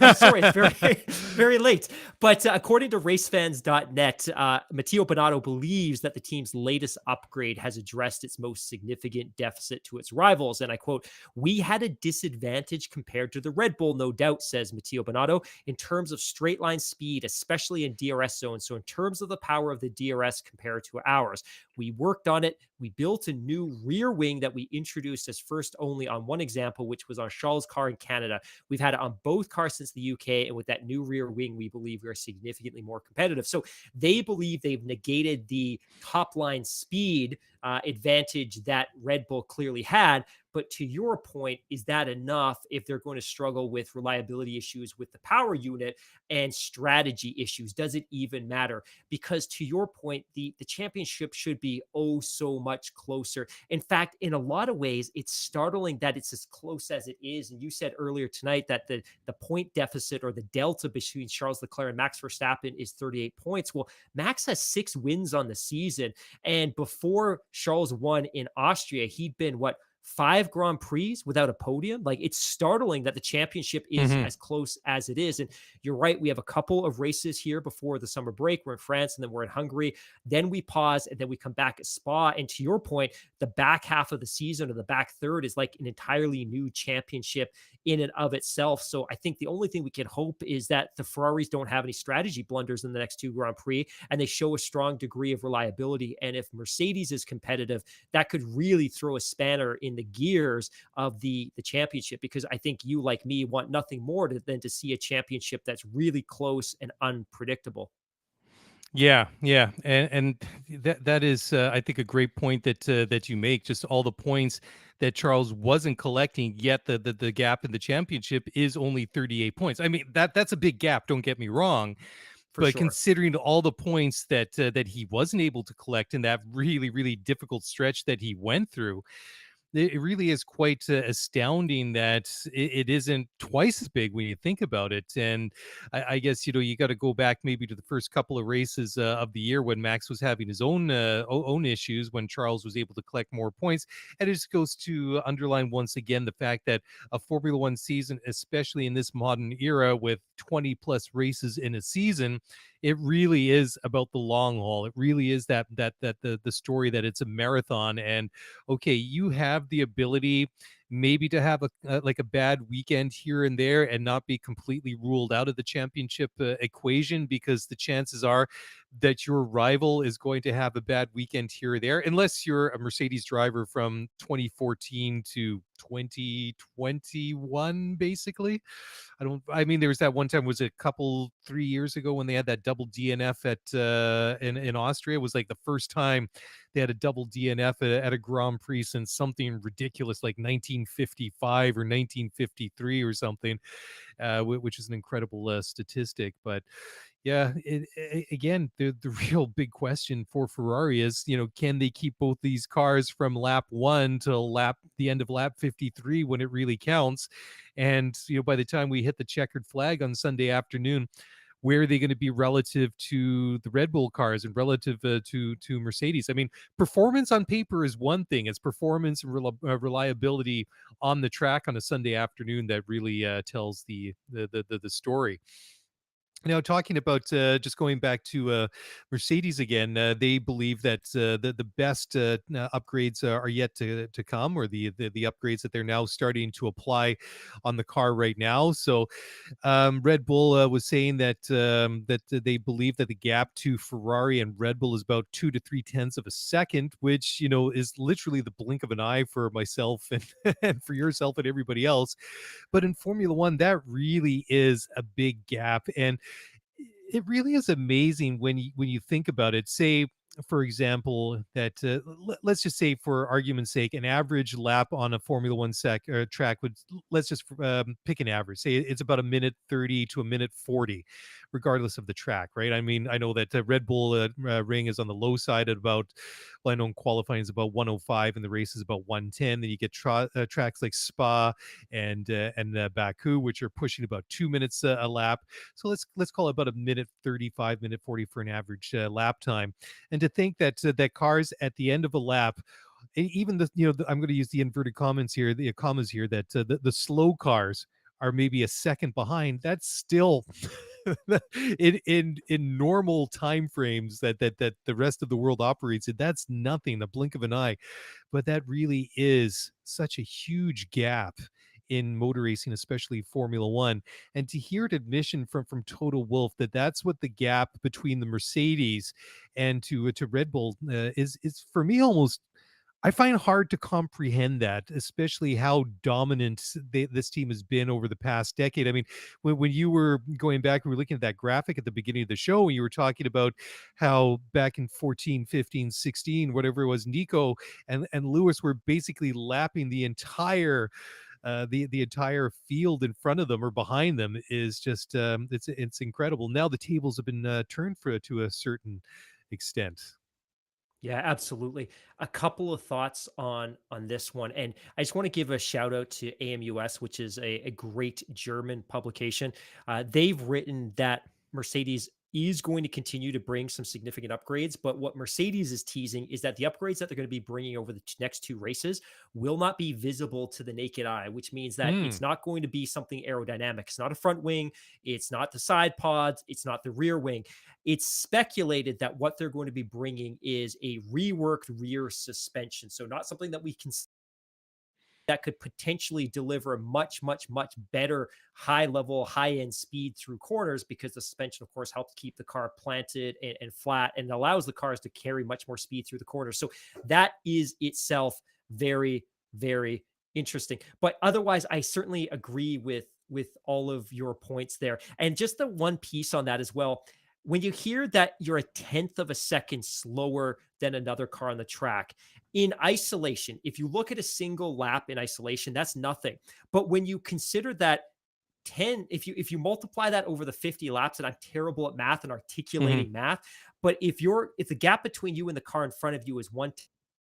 I'm sorry, it's very very late. But according to racefans.net, Matteo Binotto believes that the team's latest upgrade has addressed its most significant deficit to its rivals. And I quote, "We had a disadvantage compared to the Red Bull, no doubt," says Matteo Binotto, "in terms of straight line speed, especially in DRS zones. So in terms of the power of the DRS compared to ours, we worked on it. We built a new rear wing that we introduced as first only on one example, which was on Charles' car in Canada. We've had it on both cars since the UK. And with that new rear wing, we believe we are significantly more competitive." So they believe they've negated the top line speed advantage that Red Bull clearly had. But to your point, is that enough if they're going to struggle with reliability issues with the power unit and strategy issues? Does it even matter? Because to your point, the championship should be oh so much closer. In fact, in a lot of ways, it's startling that it's as close as it is. And you said earlier tonight that the point deficit or the delta between Charles Leclerc and Max Verstappen is 38 points. Well, Max has 6 wins on the season. And before Charles won in Austria, he'd been what, 5 Grand Prix without a podium? Like, it's startling that the championship is as close as it is. And you're right, we have a couple of races here before the summer break. We're in France and then we're in Hungary. Then we pause and then we come back at Spa. And to your point, the back half of the season or the back third is like an entirely new championship in and of itself. So I think the only thing we can hope is that the Ferraris don't have any strategy blunders in the next 2 Grand Prix and they show a strong degree of reliability. And if Mercedes is competitive, that could really throw a spanner in the gears of the championship, because I think you, like me, want nothing more than to see a championship that's really close and unpredictable. Yeah, and that is, I think, a great point that you make. Just all the points that Charles wasn't collecting, yet the gap in the championship is only 38 points. I mean, that's a big gap. Don't get me wrong, For but sure. considering all the points that he wasn't able to collect in that really difficult stretch that he went through, it really is quite astounding that it isn't twice as big when you think about it. And I guess, you got to go back maybe to the first couple of races of the year when Max was having his own issues, when Charles was able to collect more points. And it just goes to underline once again the fact that a Formula One season, especially in this modern era with 20 plus races in a season, it really is about the long haul. It really is that the story that it's a marathon. And okay, you have the ability maybe to have like a bad weekend here and there and not be completely ruled out of the championship equation, because the chances are that your rival is going to have a bad weekend here or there, unless you're a Mercedes driver from 2014 to 2021, basically. I mean, there was that one time, was it a couple 3 years ago, when they had that double DNF at in Austria. It was like the first time they had a double DNF at a Grand Prix since something ridiculous like 1955 or 1953 or something, which is an incredible statistic. But yeah, again, the real big question for Ferrari is, can they keep both these cars from lap 1 till the end of lap 53 when it really counts? And, by the time we hit the checkered flag on Sunday afternoon, where are they going to be relative to the Red Bull cars and relative to Mercedes? I mean, performance on paper is one thing. It's performance and reliability on the track on a Sunday afternoon that really tells the story. Now, talking about just going back to Mercedes again, they believe that the best upgrades are yet to come, or the upgrades that they're now starting to apply on the car right now. So Red Bull was saying that they believe that the gap to Ferrari and Red Bull is about 2 to 3 tenths of a second, which is literally the blink of an eye for myself and, and for yourself and everybody else. But in Formula One, that really is a big gap, and it really is amazing when you think about it. Say, for example, that let's just say, for argument's sake, an average lap on a Formula One track would, let's just pick an average. Say it's about a minute 30 to a minute 40, regardless of the track, right? I mean, I know that Red Bull ring is on the low side at about, well, I know qualifying is about 105 and the race is about 110. Then you get tracks like Spa and Baku, which are pushing about 2 minutes a lap. So let's call it about a minute 35, minute 40 for an average lap time. And to think that that cars at the end of a lap even I'm going to use the inverted commas here, that the slow cars are maybe a second behind. That's still in normal time frames that the rest of the world operates in. That's nothing, a blink of an eye. But that really is such a huge gap in motor racing, especially Formula One. And to hear an admission from Toto Wolff that that's what the gap between the Mercedes and to Red Bull is for me almost, I find hard to comprehend that, especially how dominant this team has been over the past decade. I mean, when you were going back, we were looking at that graphic at the beginning of the show, and you were talking about how back in 14, 15, 16, whatever it was, Nico and Lewis were basically lapping the entire the entire field in front of them or behind them. Is just it's incredible. Now the tables have been turned to a certain extent. Yeah, absolutely. A couple of thoughts on this one, and I just want to give a shout out to AMUS, which is a great German publication. They've written that Mercedes is going to continue to bring some significant upgrades, but what Mercedes is teasing is that the upgrades that they're going to be bringing over the next two races will not be visible to the naked eye, which means that it's not going to be something aerodynamic. It's not a front wing, it's not the side pods, it's not the rear wing. It's speculated that what they're going to be bringing is a reworked rear suspension. So not something that we can that could potentially deliver a much, much, much better high level, high end speed through corners, because the suspension, of course, helps keep the car planted and flat and allows the cars to carry much more speed through the corners. So that is itself very, very interesting. But otherwise, I certainly agree with all of your points there. And just the one piece on that as well, when you hear that you're a tenth of a second slower than another car on the track in isolation, if you look at a single lap in isolation, that's nothing. But when you consider that 10, if you multiply that over the 50 laps, and I'm terrible at math and articulating math, but if the gap between you and the car in front of you is 1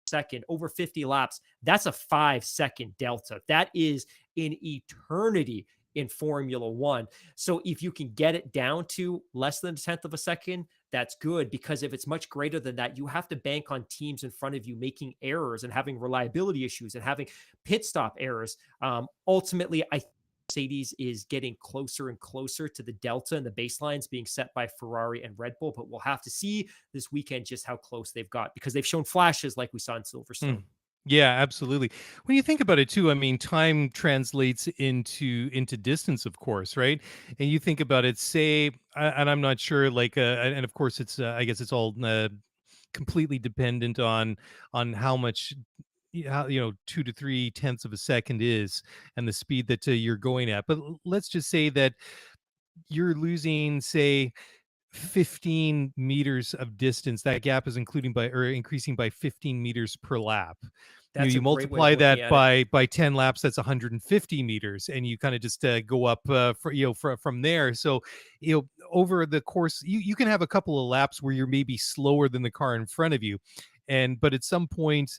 second over 50 laps, that's a 5-second delta. That is an eternity in Formula One. So if you can get it down to less than a tenth of a second, that's good, because if it's much greater than that, you have to bank on teams in front of you making errors and having reliability issues and having pit stop errors. Ultimately, I think Mercedes is getting closer and closer to the delta and the baselines being set by Ferrari and Red Bull, but we'll have to see this weekend just how close they've got, because they've shown flashes like we saw in Silverstone. Yeah, absolutely. When you think about it too, I mean, time translates into distance, of course, right? And you think about it, say, and I'm not sure, like, and of course, it's I guess it's all completely dependent on how much, how 2 to 3 tenths of a second is, and the speed that you're going at. But let's just say that you're losing, say, 15 meters of distance. That gap is increasing by 15 meters per lap. You multiply that by 10 laps, that's 150 meters, and you kind of just go up from there. So over the course, you can have a couple of laps where you're maybe slower than the car in front of you, but at some point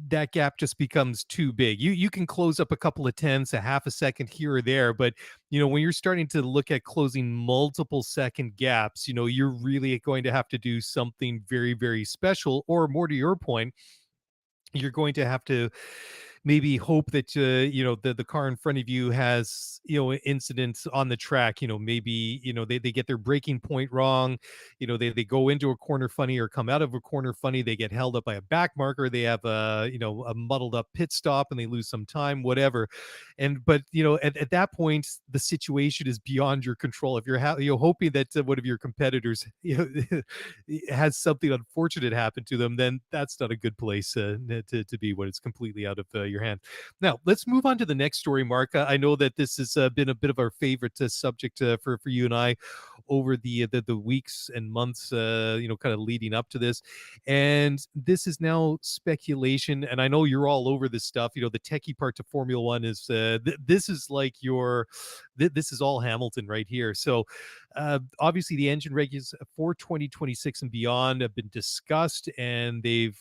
that gap just becomes too big. You can close up a couple of tenths, a half a second here or there, but when you're starting to look at closing multiple second gaps, you're really going to have to do something very, very special, or more to your point, you're going to have to maybe hope that the car in front of you has incidents on the track. Maybe they get their braking point wrong. They go into a corner funny or come out of a corner funny. They get held up by a back marker. They have a muddled up pit stop and they lose some time, whatever. But at that point, the situation is beyond your control. If you're hoping that one of your competitors has something unfortunate happen to them, then that's not a good place to be, when it's completely out of your hand. Now, let's move on to the next story, Mark. I know that this has been a bit of our favorite subject for you and I over the weeks and months, kind of leading up to this. And this is now speculation, and I know you're all over this stuff. The techie part to Formula One is this is like this is all Hamilton right here. So obviously the engine regs for 2026 and beyond have been discussed, and they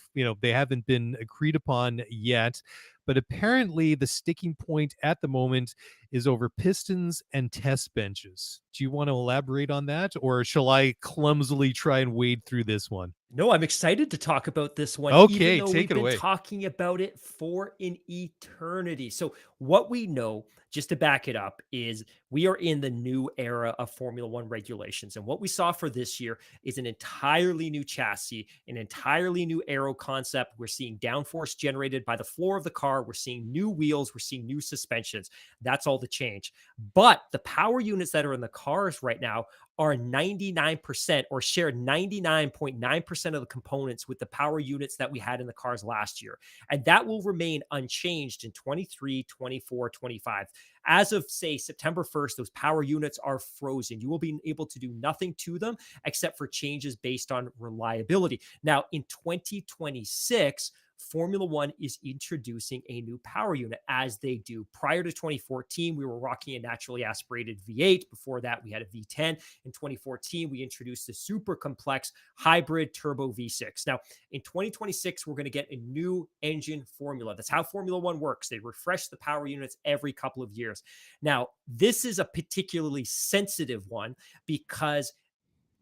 haven't been agreed upon yet. But apparently the sticking point at the moment is over pistons and test benches. Do you want to elaborate on that, or shall I clumsily try and wade through this one? No, I'm excited to talk about this one, even Okay, though we've take it been away. talking about it for an eternity. So, what we know, just to back it up, is we are in the new era of Formula One regulations. And what we saw for this year is an entirely new chassis, an entirely new aero concept. We're seeing downforce generated by the floor of the car. We're seeing new wheels. We're seeing new suspensions. That's all the change. But the power units that are in the cars right now are 99% or share 99.9% of the components with the power units that we had in the cars last year. And that will remain unchanged in 23, 24, 25. As of, say, September 1st, those power units are frozen. You will be able to do nothing to them except for changes based on reliability. Now, in 2026, Formula One is introducing a new power unit, as they do. Prior to 2014, we were rocking a naturally aspirated V8. Before that, we had a V10. In 2014, we introduced the super complex hybrid turbo V6. Now, in 2026, we're going to get a new engine formula. That's how Formula One works. They refresh the power units every couple of years. Now, this is a particularly sensitive one because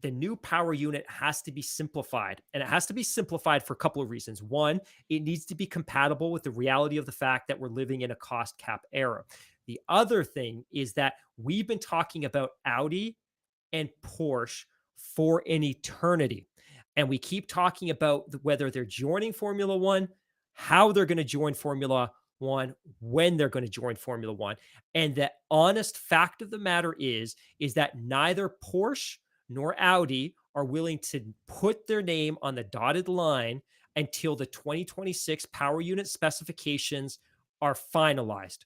the new power unit has to be simplified. And it has to be simplified for a couple of reasons. One, it needs to be compatible with the reality of the fact that we're living in a cost cap era. The other thing is that we've been talking about Audi and Porsche for an eternity. And we keep talking about whether they're joining Formula One, how they're going to join Formula One, when they're going to join Formula One. And the honest fact of the matter is that neither Porsche nor Audi are willing to put their name on the dotted line until the 2026 power unit specifications are finalized.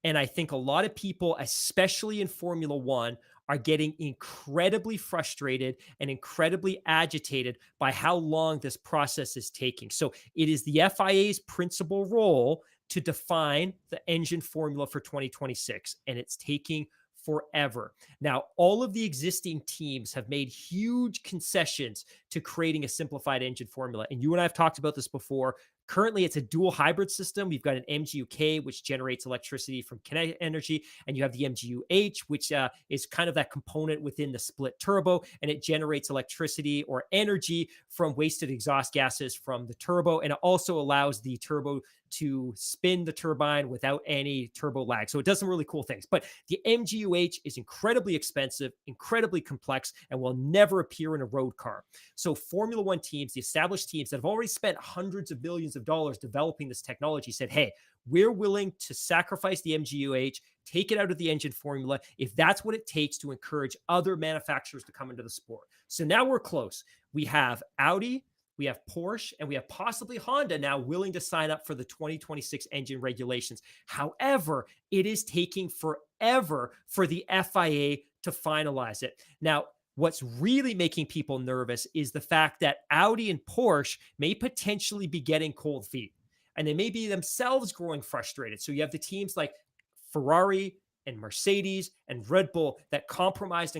And I think a lot of people, especially in Formula One, are getting incredibly frustrated and incredibly agitated by how long this process is taking. So it is the FIA's principal role to define the engine formula for 2026, and it's taking forever. Now, all of the existing teams have made huge concessions to creating a simplified engine formula. And you and I have talked about this before. Currently, it's a dual hybrid system. We've got an MGU-K, which generates electricity from kinetic energy, and you have the MGU-H, which is kind of that component within the split turbo, and it generates electricity or energy from wasted exhaust gases from the turbo, and it also allows the turbo to spin the turbine without any turbo lag. So it does some really cool things. But the MGU-H is incredibly expensive, incredibly complex, and will never appear in a road car. So Formula One teams, the established teams that have already spent hundreds of millions of dollars developing this technology, said, hey, we're willing to sacrifice the MGU-H, take it out of the engine formula, if that's what it takes to encourage other manufacturers to come into the sport. So now we're close. We have Audi, we have Porsche, and we have possibly Honda now willing to sign up for the 2026 engine regulations. However, it is taking forever for the FIA to finalize it. Now, what's really making people nervous is the fact that Audi and Porsche may potentially be getting cold feet, and they may be themselves growing frustrated. So you have the teams like Ferrari and Mercedes and Red Bull that compromised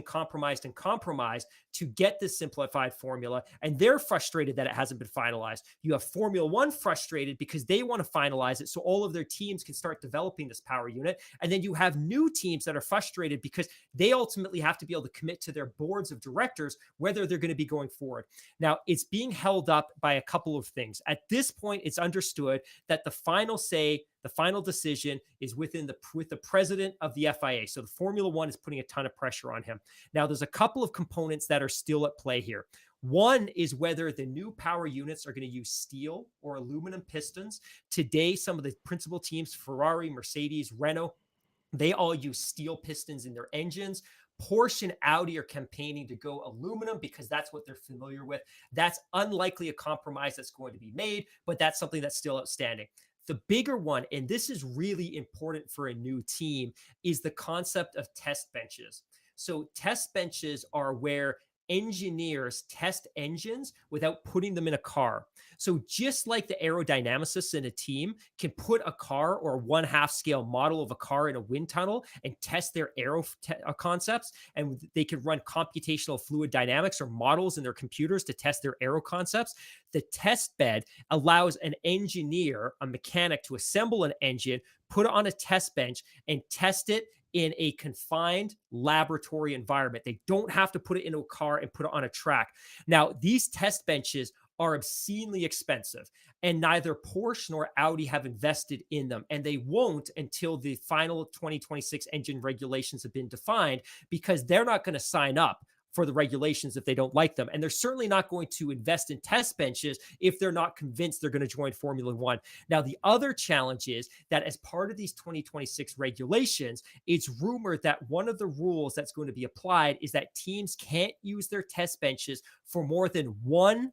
to get this simplified formula, and they're frustrated that it hasn't been finalized. You have Formula One frustrated because they want to finalize it so all of their teams can start developing this power unit. And then you have new teams that are frustrated because they ultimately have to be able to commit to their boards of directors whether they're going to be going forward. Now, it's being held up by a couple of things. At this point, it's understood that the final say, the final decision is with the president of the FIA. So the Formula One is putting a ton of pressure on him. Now, there's a couple of components that are still at play here. One is whether the new power units are going to use steel or aluminum pistons. Today, some of the principal teams, Ferrari, Mercedes, Renault, they all use steel pistons in their engines. Porsche and Audi are campaigning to go aluminum because that's what they're familiar with. That's unlikely a compromise that's going to be made, but that's something that's still outstanding. The bigger one, and this is really important for a new team, is the concept of test benches. So test benches are where engineers test engines without putting them in a car. So just like the aerodynamicists in a team can put a car or a 1/2 scale model of a car in a wind tunnel and test their aero concepts, and they can run computational fluid dynamics or models in their computers to test their aero concepts. The test bed allows an engineer, a mechanic, to assemble an engine, put it on a test bench, and test it in a confined laboratory environment. They don't have to put it into a car and put it on a track. Now, these test benches are obscenely expensive, and neither Porsche nor Audi have invested in them, and they won't until the final 2026 engine regulations have been defined, because they're not going to sign up for the regulations if they don't like them. And they're certainly not going to invest in test benches if they're not convinced they're going to join Formula One. Now, the other challenge is that as part of these 2026 regulations, it's rumored that one of the rules that's going to be applied is that teams can't use their test benches for more than 1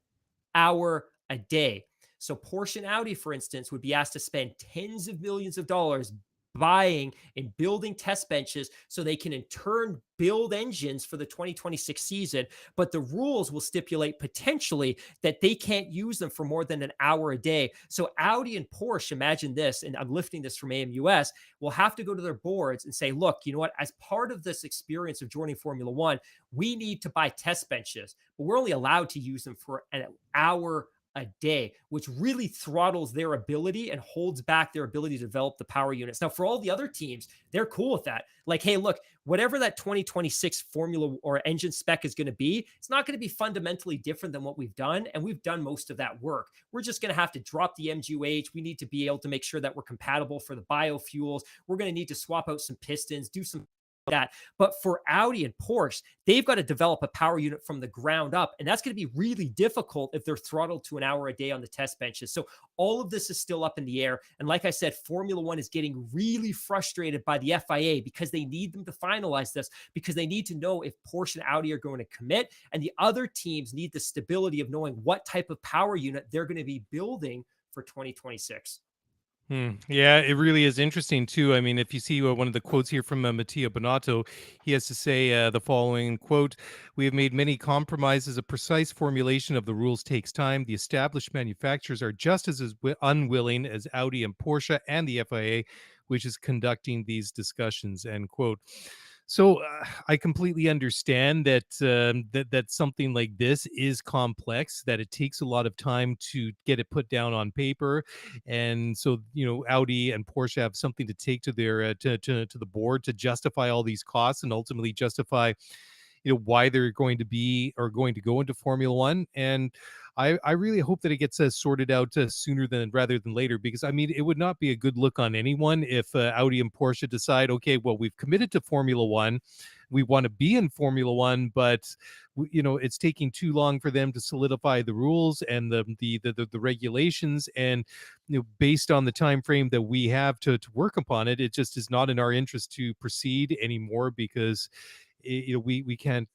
hour a day. So Porsche and Audi, for instance, would be asked to spend tens of millions of dollars buying and building test benches so they can in turn build engines for the 2026 season. But the rules will stipulate potentially that they can't use them for more than an hour a day. So Audi and Porsche, imagine this, and I'm lifting this from AMUS, will have to go to their boards and say, look, you know what, as part of this experience of joining Formula One, we need to buy test benches, but we're only allowed to use them for an hour a day, which really throttles their ability and holds back their ability to develop the power units. Now, for all the other teams, they're cool with that. Like, hey, look, whatever that 2026 formula or engine spec is going to be, it's not going to be fundamentally different than what we've done. And we've done most of that work. We're just going to have to drop the MGUH. We need to be able to make sure that we're compatible for the biofuels. We're going to need to swap out some pistons, do some that. But for Audi and Porsche, they've got to develop a power unit from the ground up. And that's going to be really difficult if they're throttled to an hour a day on the test benches. So all of this is still up in the air. And like I said, Formula One is getting really frustrated by the FIA because they need them to finalize this, because they need to know if Porsche and Audi are going to commit. And the other teams need the stability of knowing what type of power unit they're going to be building for 2026. Yeah, it really is interesting too. I mean, if you see one of the quotes here from Mattia Bonato, he has to say the following quote: "We have made many compromises. A precise formulation of the rules takes time. The established manufacturers are just as unwilling as Audi and Porsche and the FIA, which is conducting these discussions." End quote. So I completely understand that that something like this is complex, that it takes a lot of time to get it put down on paper, and so Audi and Porsche have something to take to their to the board to justify all these costs and ultimately justify why they're going to be or going to go into Formula One. And I really hope that it gets sorted out sooner rather than later, because I mean, it would not be a good look on anyone if Audi and Porsche decide, okay, well, we've committed to Formula One, we want to be in Formula One, but it's taking too long for them to solidify the rules and the regulations, and based on the time frame that we have to work upon it, it just is not in our interest to proceed anymore, because we can't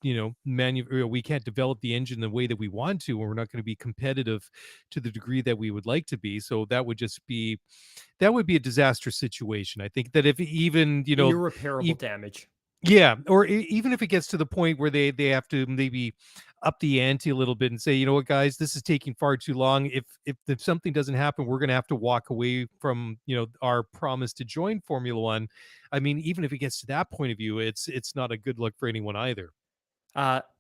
we can't develop the engine the way that we want to, and we're not going to be competitive to the degree that we would like to be. So that would be a disastrous situation. I think that if even irreparable damage. Yeah, or even if it gets to the point where they have to maybe up the ante a little bit and say, you know what, guys, this is taking far too long. If something doesn't happen, we're going to have to walk away from our promise to join Formula One. I mean, even if it gets to that point of view, it's not a good look for anyone either.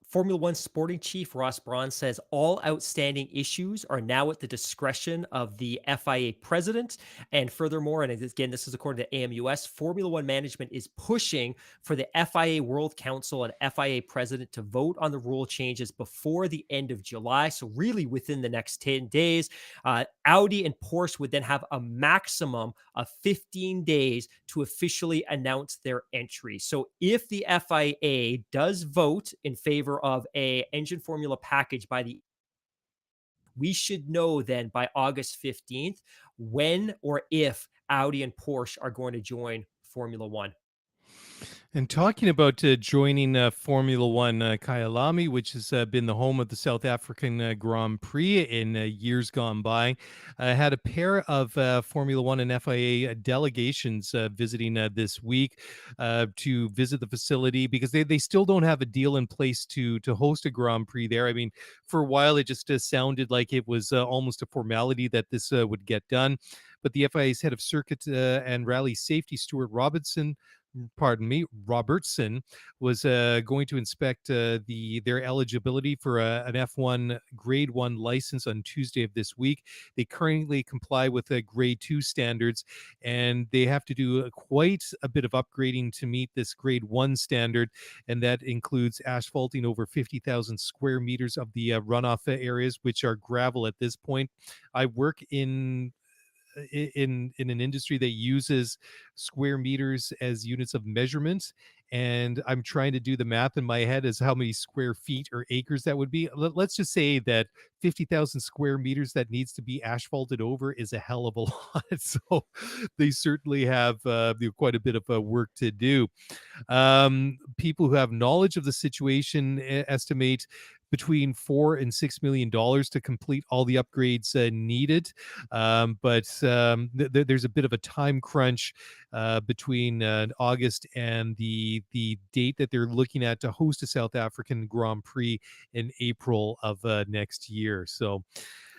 Formula One sporting chief Ross Brawn says all outstanding issues are now at the discretion of the FIA president. And furthermore, and again, this is according to AMUS, Formula One management is pushing for the FIA World Council and FIA president to vote on the rule changes before the end of July. So really within the next 10 days, Audi and Porsche would then have a maximum of 15 days to officially announce their entry. So if the FIA does vote in favor of a engine formula package we should know then by August 15th when or if Audi and Porsche are going to join Formula One. And talking about joining Formula One, Kyalami, which has been the home of the South African Grand Prix in years gone by, had a pair of Formula One and FIA delegations visiting this week to visit the facility, because they still don't have a deal in place to host a Grand Prix there. I mean, for a while, it just sounded like it was almost a formality that this would get done. But the FIA's head of circuit and rally safety, Stuart Robertson was going to inspect their eligibility for an F1 Grade 1 license on Tuesday of this week. They currently comply with Grade 2 standards, and they have to do quite a bit of upgrading to meet this Grade 1 standard, and that includes asphalting over 50,000 square meters of the runoff areas, which are gravel at this point. I work in an industry that uses square meters as units of measurement, and I'm trying to do the math in my head as how many square feet or acres that would be. Let's just say that 50,000 square meters that needs to be asphalted over is a hell of a lot. So they certainly have quite a bit of work to do. People who have knowledge of the situation estimate between $4 and $6 million to complete all the upgrades needed. But there's a bit of a time crunch between August and the date that they're looking at to host a South African Grand Prix in April of next year. So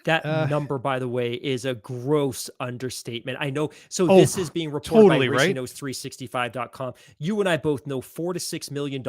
that number, by the way, is a gross understatement. I know. So this is being reported by RacingNews365.com. You and I both know $4 to $6 million.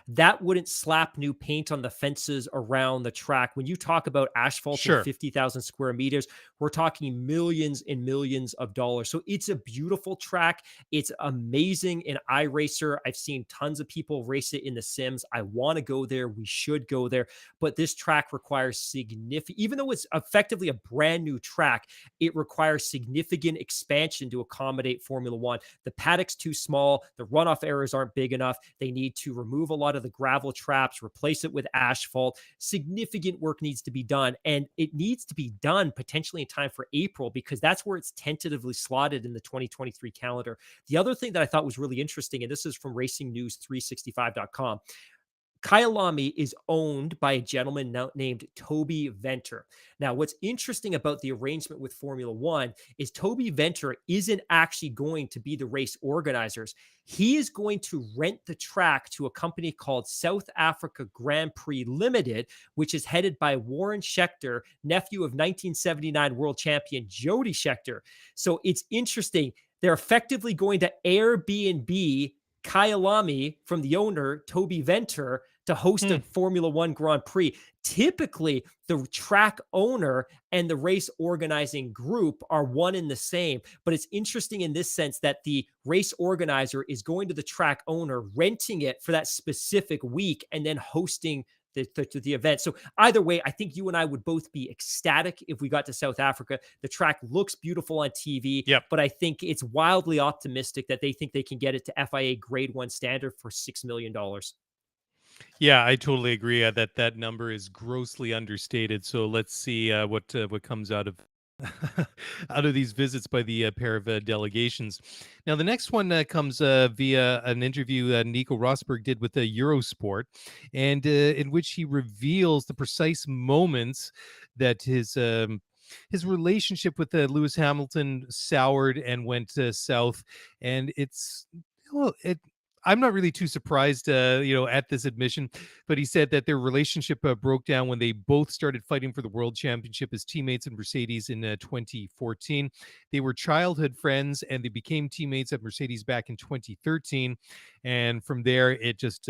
That wouldn't slap new paint on the fences around the track. When you talk about asphalt and 50,000 square meters, we're talking millions and millions of dollars. So it's a beautiful track. It's amazing in iRacer. I've seen tons of people race it in the Sims. I want to go there. We should go there. But this track requires significant, even though it's effectively a brand new track, it requires significant expansion to accommodate Formula One. The paddock's too small. The runoff areas aren't big enough. They need to remove a lot of the gravel traps, replace it with asphalt. Significant work needs to be done, and it needs to be done potentially in time for April, because that's where it's tentatively slotted in the 2023 calendar. The other thing that I thought was really interesting, and this is from RacingNews365.com, Kyalami is owned by a gentleman named Toby Venter. Now, what's interesting about the arrangement with Formula One is Toby Venter isn't actually going to be the race organizers. He is going to rent the track to a company called South Africa Grand Prix Limited, which is headed by Warren Scheckter, nephew of 1979 world champion Jody Scheckter. So it's interesting. They're effectively going to Airbnb Kyalami from the owner, Toby Venter, to host a Formula One Grand Prix. Typically, the track owner and the race organizing group are one and the same. But it's interesting in this sense that the race organizer is going to the track owner, renting it for that specific week, and then hosting the event. So either way, I think you and I would both be ecstatic if we got to South Africa. The track looks beautiful on TV, but I think it's wildly optimistic that they think they can get it to FIA Grade 1 standard for $6 million. Yeah, I totally agree that number is grossly understated. So let's see what comes out of out of these visits by the pair of delegations. Now, the next one comes via an interview Nico Rosberg did with Eurosport, and in which he reveals the precise moments that his relationship with Lewis Hamilton soured and went south. And I'm not really too surprised, at this admission, but he said that their relationship broke down when they both started fighting for the world championship as teammates in Mercedes in 2014. They were childhood friends, and they became teammates at Mercedes back in 2013. And from there, it just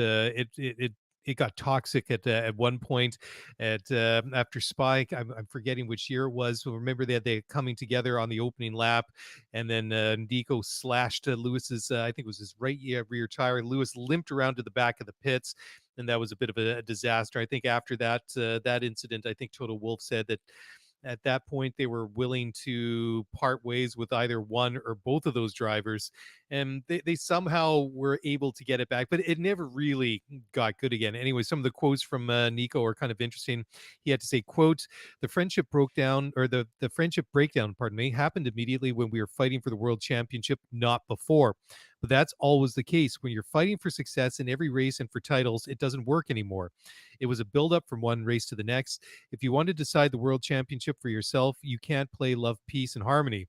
it got toxic at one point after Spike. I'm forgetting which year it was. So remember they coming together on the opening lap, and then Nico slashed Lewis's I think it was his right rear tire. Lewis limped around to the back of the pits, and that was a bit of a disaster. I think after that incident, I think Toto Wolff said that at that point they were willing to part ways with either one or both of those drivers, and they somehow were able to get it back, but it never really got good again. Anyway, some of the quotes from Nico are kind of interesting. He had to say, quote, the friendship breakdown happened immediately when we were fighting for the world championship, not before. But that's always the case. When you're fighting for success in every race and for titles, it doesn't work anymore. It was a build-up from one race to the next. If you want to decide the world championship for yourself, you can't play love, peace, and harmony.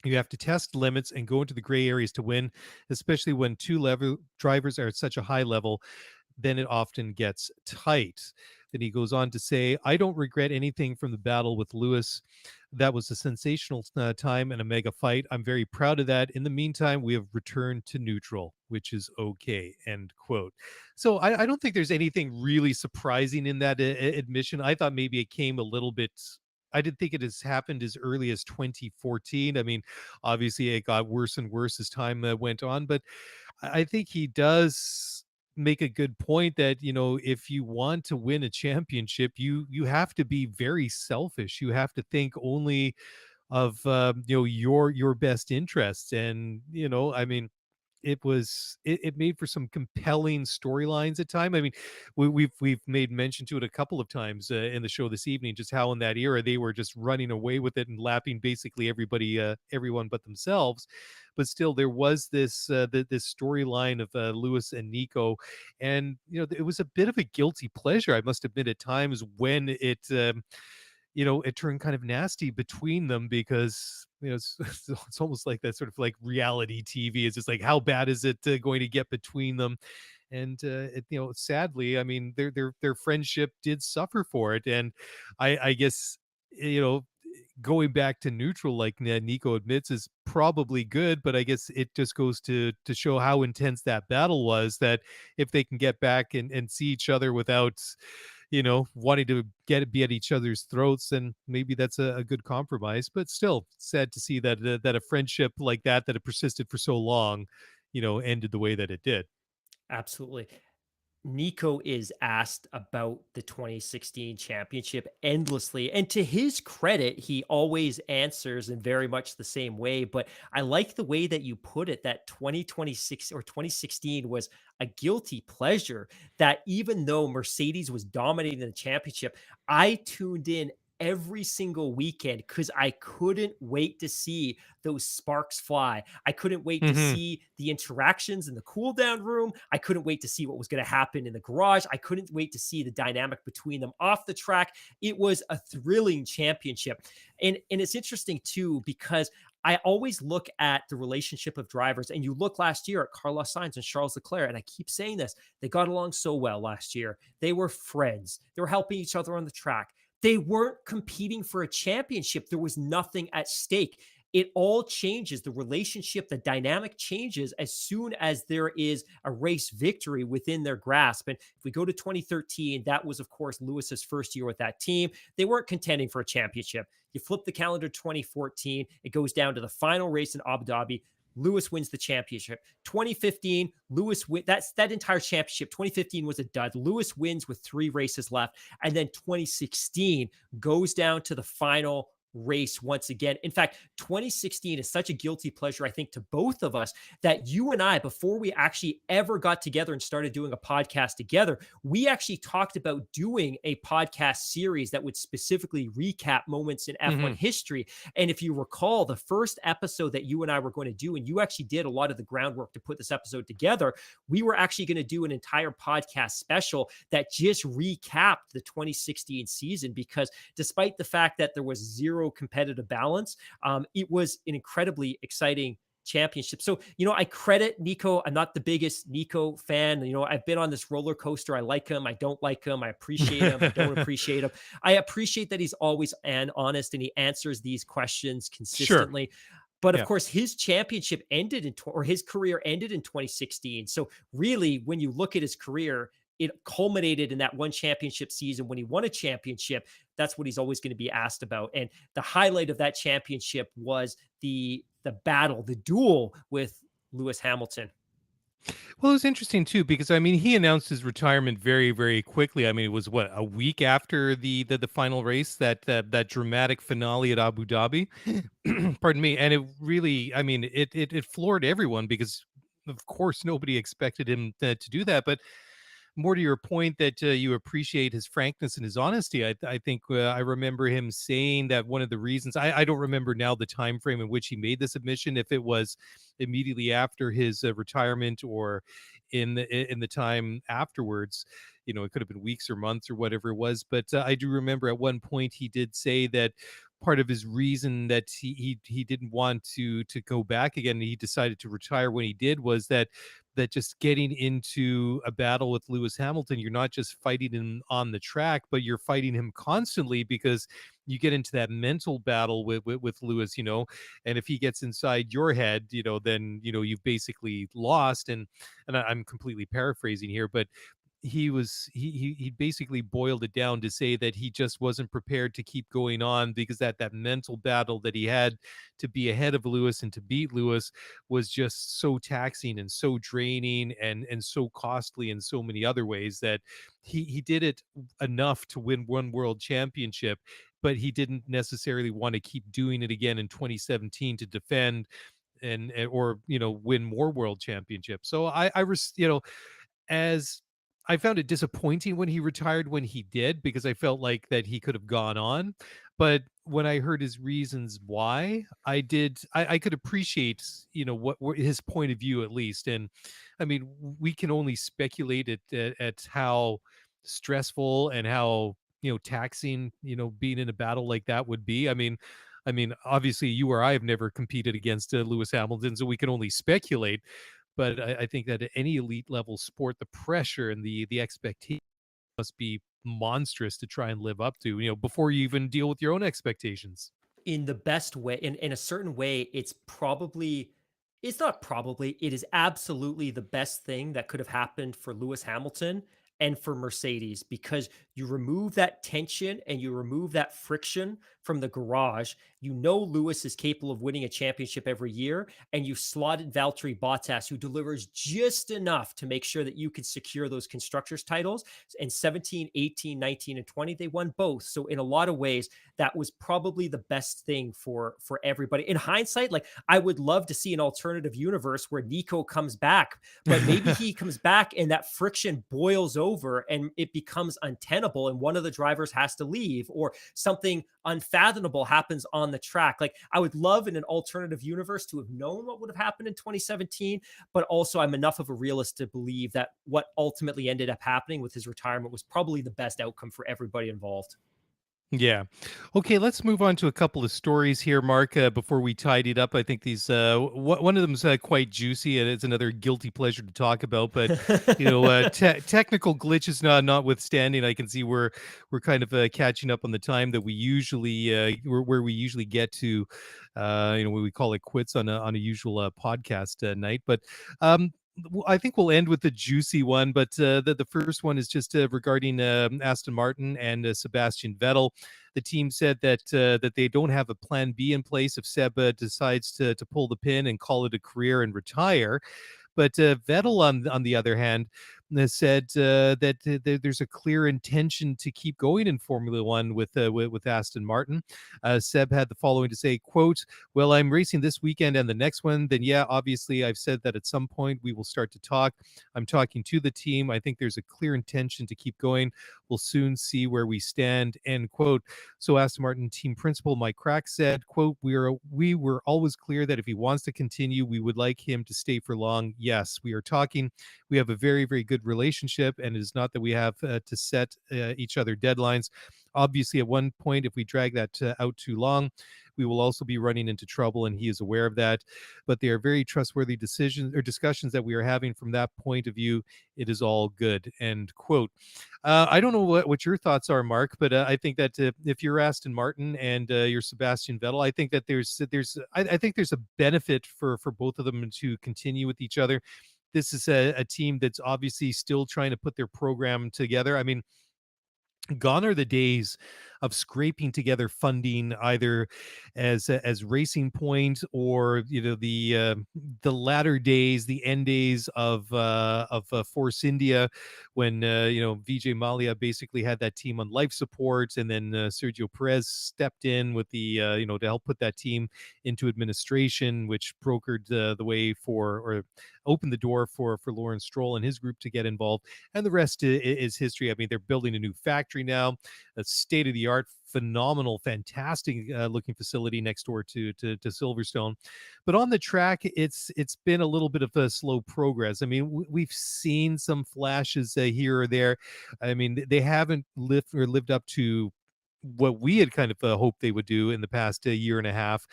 You have to test limits and go into the gray areas to win, especially when two drivers are at such a high level. Then it often gets tight. Then he goes on to say, I don't regret anything from the battle with Lewis. That was a sensational time and a mega fight. I'm very proud of that. In the meantime, we have returned to neutral, which is okay, end quote. So I don't think there's anything really surprising in that admission. I thought maybe it came a little bit. I didn't think it has happened as early as 2014. I mean, obviously it got worse and worse as time went on, but I think he does make a good point that, you know, if you want to win a championship, you have to be very selfish. You have to think only of you know, your best interests. And you know, I mean, it made for some compelling storylines at time. I mean, we've made mention to it a couple of times in the show this evening, just how in that era they were just running away with it and lapping basically everybody, everyone but themselves. But still, there was this this storyline of Lewis and Nico, and you know, it was a bit of a guilty pleasure, I must admit, at times when it. You know, it turned kind of nasty between them because, you know, it's almost like that sort of like reality TV. It's just like, how bad is it going to get between them? And you know, sadly, I mean, their friendship did suffer for it. And I guess, you know, going back to neutral, like Nico admits, is probably good, but I guess it just goes to show how intense that battle was, that if they can get back and see each other without, you know, wanting to be at each other's throats, then maybe that's a good compromise. But still sad to see that that a friendship like that had persisted for so long, you know, ended the way that it did. Absolutely. Nico is asked about the 2016 championship endlessly. And to his credit, he always answers in very much the same way. But I like the way that you put it, that 2026 or 2016 was a guilty pleasure, that even though Mercedes was dominating the championship, I tuned in every single weekend because I couldn't wait to see those sparks fly. I couldn't wait to Hmm. see the interactions in the cool down room. I couldn't wait to see what was going to happen in the garage. I couldn't wait to see the dynamic between them off the track. It was a thrilling championship. And it's interesting too, because I always look at the relationship of drivers, and you look last year at Carlos Sainz and Charles Leclerc, and I keep saying this, they got along so well last year. They were friends. They were helping each other on the track. They weren't competing for a championship. There was nothing at stake. It all changes. The relationship, the dynamic changes as soon as there is a race victory within their grasp. And if we go to 2013, that was, of course, Lewis's first year with that team. They weren't contending for a championship. You flip the calendar to 2014, it goes down to the final race in Abu Dhabi. Lewis wins the championship. 2015, that entire championship. 2015 was a dud. Lewis wins with 3 races left. And then 2016 goes down to the final race once again. In fact, 2016 is such a guilty pleasure, I think, to both of us, that you and I, before we actually ever got together and started doing a podcast together, we actually talked about doing a podcast series that would specifically recap moments in F1 history. And if you recall, the first episode that you and I were going to do, and you actually did a lot of the groundwork to put this episode together, we were actually going to do an entire podcast special that just recapped the 2016 season, because despite the fact that there was zero competitive balance, it was an incredibly exciting championship. So, you know, I credit Nico. I'm not the biggest Nico fan. You know, I've been on this roller coaster. I like him. I don't like him. I appreciate him. I don't appreciate him. I appreciate that he's always honest and he answers these questions consistently. Sure. But of course, his championship ended or his career ended in 2016. So really, when you look at his career, it culminated in that one championship season when he won a championship. That's what he's always going to be asked about. And the highlight of that championship was the battle, the duel with Lewis Hamilton. Well, it was interesting too, because I mean, he announced his retirement very, very quickly. I mean, it was what, a week after the final race, that dramatic finale at Abu Dhabi. Pardon me. And it really, I mean, it floored everyone, because of course nobody expected him to do that. But more to your point that you appreciate his frankness and his honesty, I think I remember him saying that one of the reasons, I don't remember now the time frame in which he made this admission, if it was immediately after his retirement or in the time afterwards. You know, it could have been weeks or months or whatever it was. But I do remember at one point he did say that part of his reason that he didn't want to go back again, he decided to retire when he did, was that just getting into a battle with Lewis Hamilton, you're not just fighting him on the track, but you're fighting him constantly, because you get into that mental battle with Lewis, and if he gets inside your head, then, you've basically lost. And I'm completely paraphrasing here, but he basically boiled it down to say that he just wasn't prepared to keep going on, because that mental battle that he had to be ahead of Lewis and to beat Lewis was just so taxing and so draining and so costly in so many other ways, that he did it enough to win one world championship, but he didn't necessarily want to keep doing it again in 2017 to defend or win more world championships. So as I found it disappointing when he retired when he did, because I felt like that he could have gone on. But when I heard his reasons why, I could appreciate, what his point of view, at least. And I mean, we can only speculate at how stressful and how, taxing, being in a battle like that would be. I mean, obviously you or I have never competed against Lewis Hamilton, so we can only speculate. But I think that at any elite level sport, the pressure and the expectation must be monstrous to try and live up to, before you even deal with your own expectations. In the best way, in a certain way, it's not probably, it is absolutely the best thing that could have happened for Lewis Hamilton and for Mercedes, because you remove that tension and you remove that friction from the garage. Lewis is capable of winning a championship every year, and you slotted Valtteri Bottas, who delivers just enough to make sure that you can secure those constructors titles. In 17, 18, 19, and 20, they won both. So in a lot of ways, that was probably the best thing for everybody. In hindsight, like, I would love to see an alternative universe where Nico comes back, but maybe he comes back and that friction boils over and it becomes untenable and one of the drivers has to leave, or something unfathomable happens on the track. Like, I would love in an alternative universe to have known what would have happened in 2017, but also I'm enough of a realist to believe that what ultimately ended up happening with his retirement was probably the best outcome for everybody involved. Yeah. Okay, let's move on to a couple of stories here, Mark, before we tidy it up. I think these, one of them is quite juicy, and it's another guilty pleasure to talk about. But, technical glitches notwithstanding, I can see we're kind of catching up on the time that we usually, where we usually get to, when we call it quits on a usual podcast night. But I think we'll end with the juicy one, but the first one is just regarding Aston Martin and Sebastian Vettel. The team said that they don't have a plan B in place if Seb decides to pull the pin and call it a career and retire. But Vettel, on the other hand, said that there's a clear intention to keep going in Formula One with Aston Martin. Seb had the following to say, quote, "Well, I'm racing this weekend and the next one. Then, yeah, obviously, I've said that at some point we will start to talk. I'm talking to the team. I think there's a clear intention to keep going. We'll soon see where we stand," end quote. So Aston Martin team principal Mike Crack said, quote, we were always clear that if he wants to continue, we would like him to stay for long. Yes, we are talking. We have a very, very good relationship, and it is not that we have to set each other deadlines. Obviously, at one point, if we drag that out too long, we will also be running into trouble, and he is aware of that. But they are very trustworthy decisions or discussions that we are having from that point of view. It is all good, end quote. I don't know what your thoughts are, Mark, but I think that if you're Aston Martin and you're Sebastian Vettel, I think that I think there's a benefit for both of them to continue with each other. This is a team that's obviously still trying to put their program together. I mean, gone are the days of scraping together funding either as Racing Point or the latter days, the end days of Force India, when Vijay Mallya basically had that team on life support, and then Sergio Perez stepped in with the to help put that team into administration, which brokered the way for, or opened the door for Lawrence Stroll and his group to get involved, and the rest is history. I mean, they're building a new factory now, a state-of-the-art, phenomenal, fantastic looking facility next door to Silverstone. But on the track, it's been a little bit of a slow progress. I mean, we've seen some flashes here or there. I mean, they haven't lived up to what we had kind of hoped they would do in the past year and a half.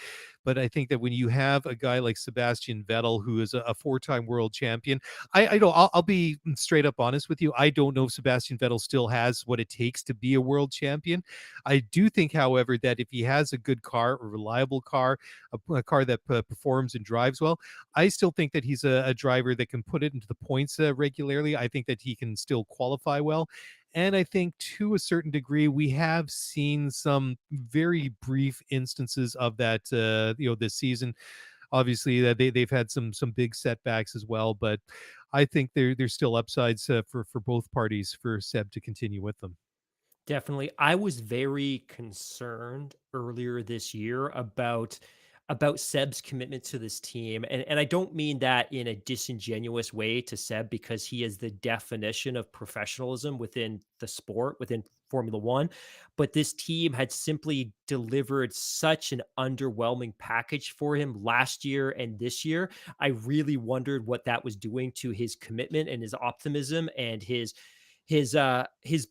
But I think that when you have a guy like Sebastian Vettel, who is a four-time world champion, I know I'll be straight up honest with you. I don't know if Sebastian Vettel still has what it takes to be a world champion. I do think, however, that if he has a good car, a reliable car, a car that performs and drives well, I still think that he's a driver that can put it into the points regularly. I think that he can still qualify well. And I think to a certain degree, we have seen some very brief instances of that, this season. Obviously, they've had some big setbacks as well, but I think there's still upsides for both parties for Seb to continue with them. Definitely. I was very concerned earlier this year about Seb's commitment to this team. And I don't mean that in a disingenuous way to Seb, because he is the definition of professionalism within the sport, within Formula One. But this team had simply delivered such an underwhelming package for him last year and this year. I really wondered what that was doing to his commitment and his optimism and his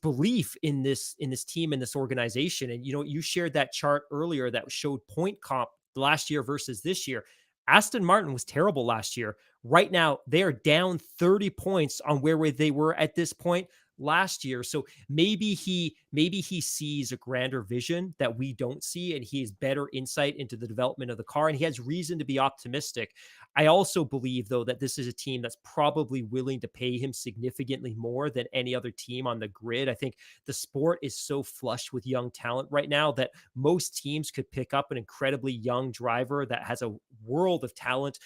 belief in this team and this organization. And you shared that chart earlier that showed point comp last year versus this year. Aston Martin was terrible last year. Right now, they are down 30 points on where they were at this point last year. So maybe he sees a grander vision that we don't see, and he has better insight into the development of the car, and he has reason to be optimistic. I also believe, though, that this is a team that's probably willing to pay him significantly more than any other team on the grid. I think the sport is so flush with young talent right now that most teams could pick up an incredibly young driver that has a world of talent,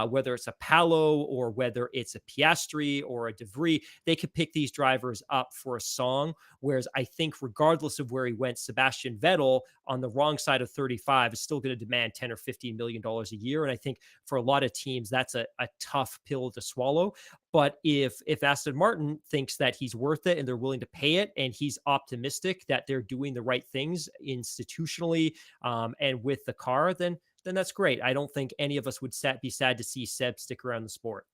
whether it's a Palo or whether it's a Piastri or a De Vries. They could pick these drivers up for a song. Whereas I think regardless of where he went, Sebastian Vettel on the wrong side of 35 is still going to demand $10 or $15 million a year. And I think for a lot of teams, that's a tough pill to swallow. But if Aston Martin thinks that he's worth it and they're willing to pay it, and he's optimistic that they're doing the right things institutionally and with the car, then that's great. I don't think any of us would be sad to see Seb stick around the sport.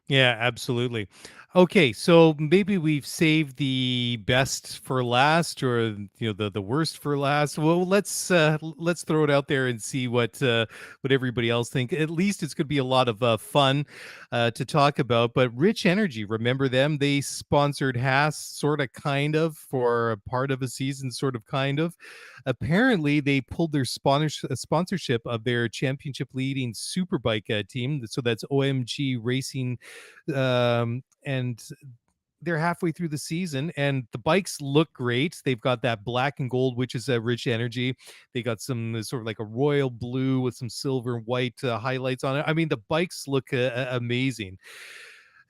Yeah, absolutely. Okay, so maybe we've saved the best for last, or the worst for last. Well, let's throw it out there and see what everybody else think. At least it's going to be a lot of fun to talk about. But Rich Energy, remember them? They sponsored Haas, sort of, kind of, for a part of a season, sort of, kind of. Apparently, they pulled their sponsorship of their championship-leading superbike team. So that's OMG Racing. And they're halfway through the season, and the bikes look great. They've got that black and gold, which is a Rich Energy. They got some sort of like a royal blue with some silver and white highlights on it. I mean, the bikes look amazing.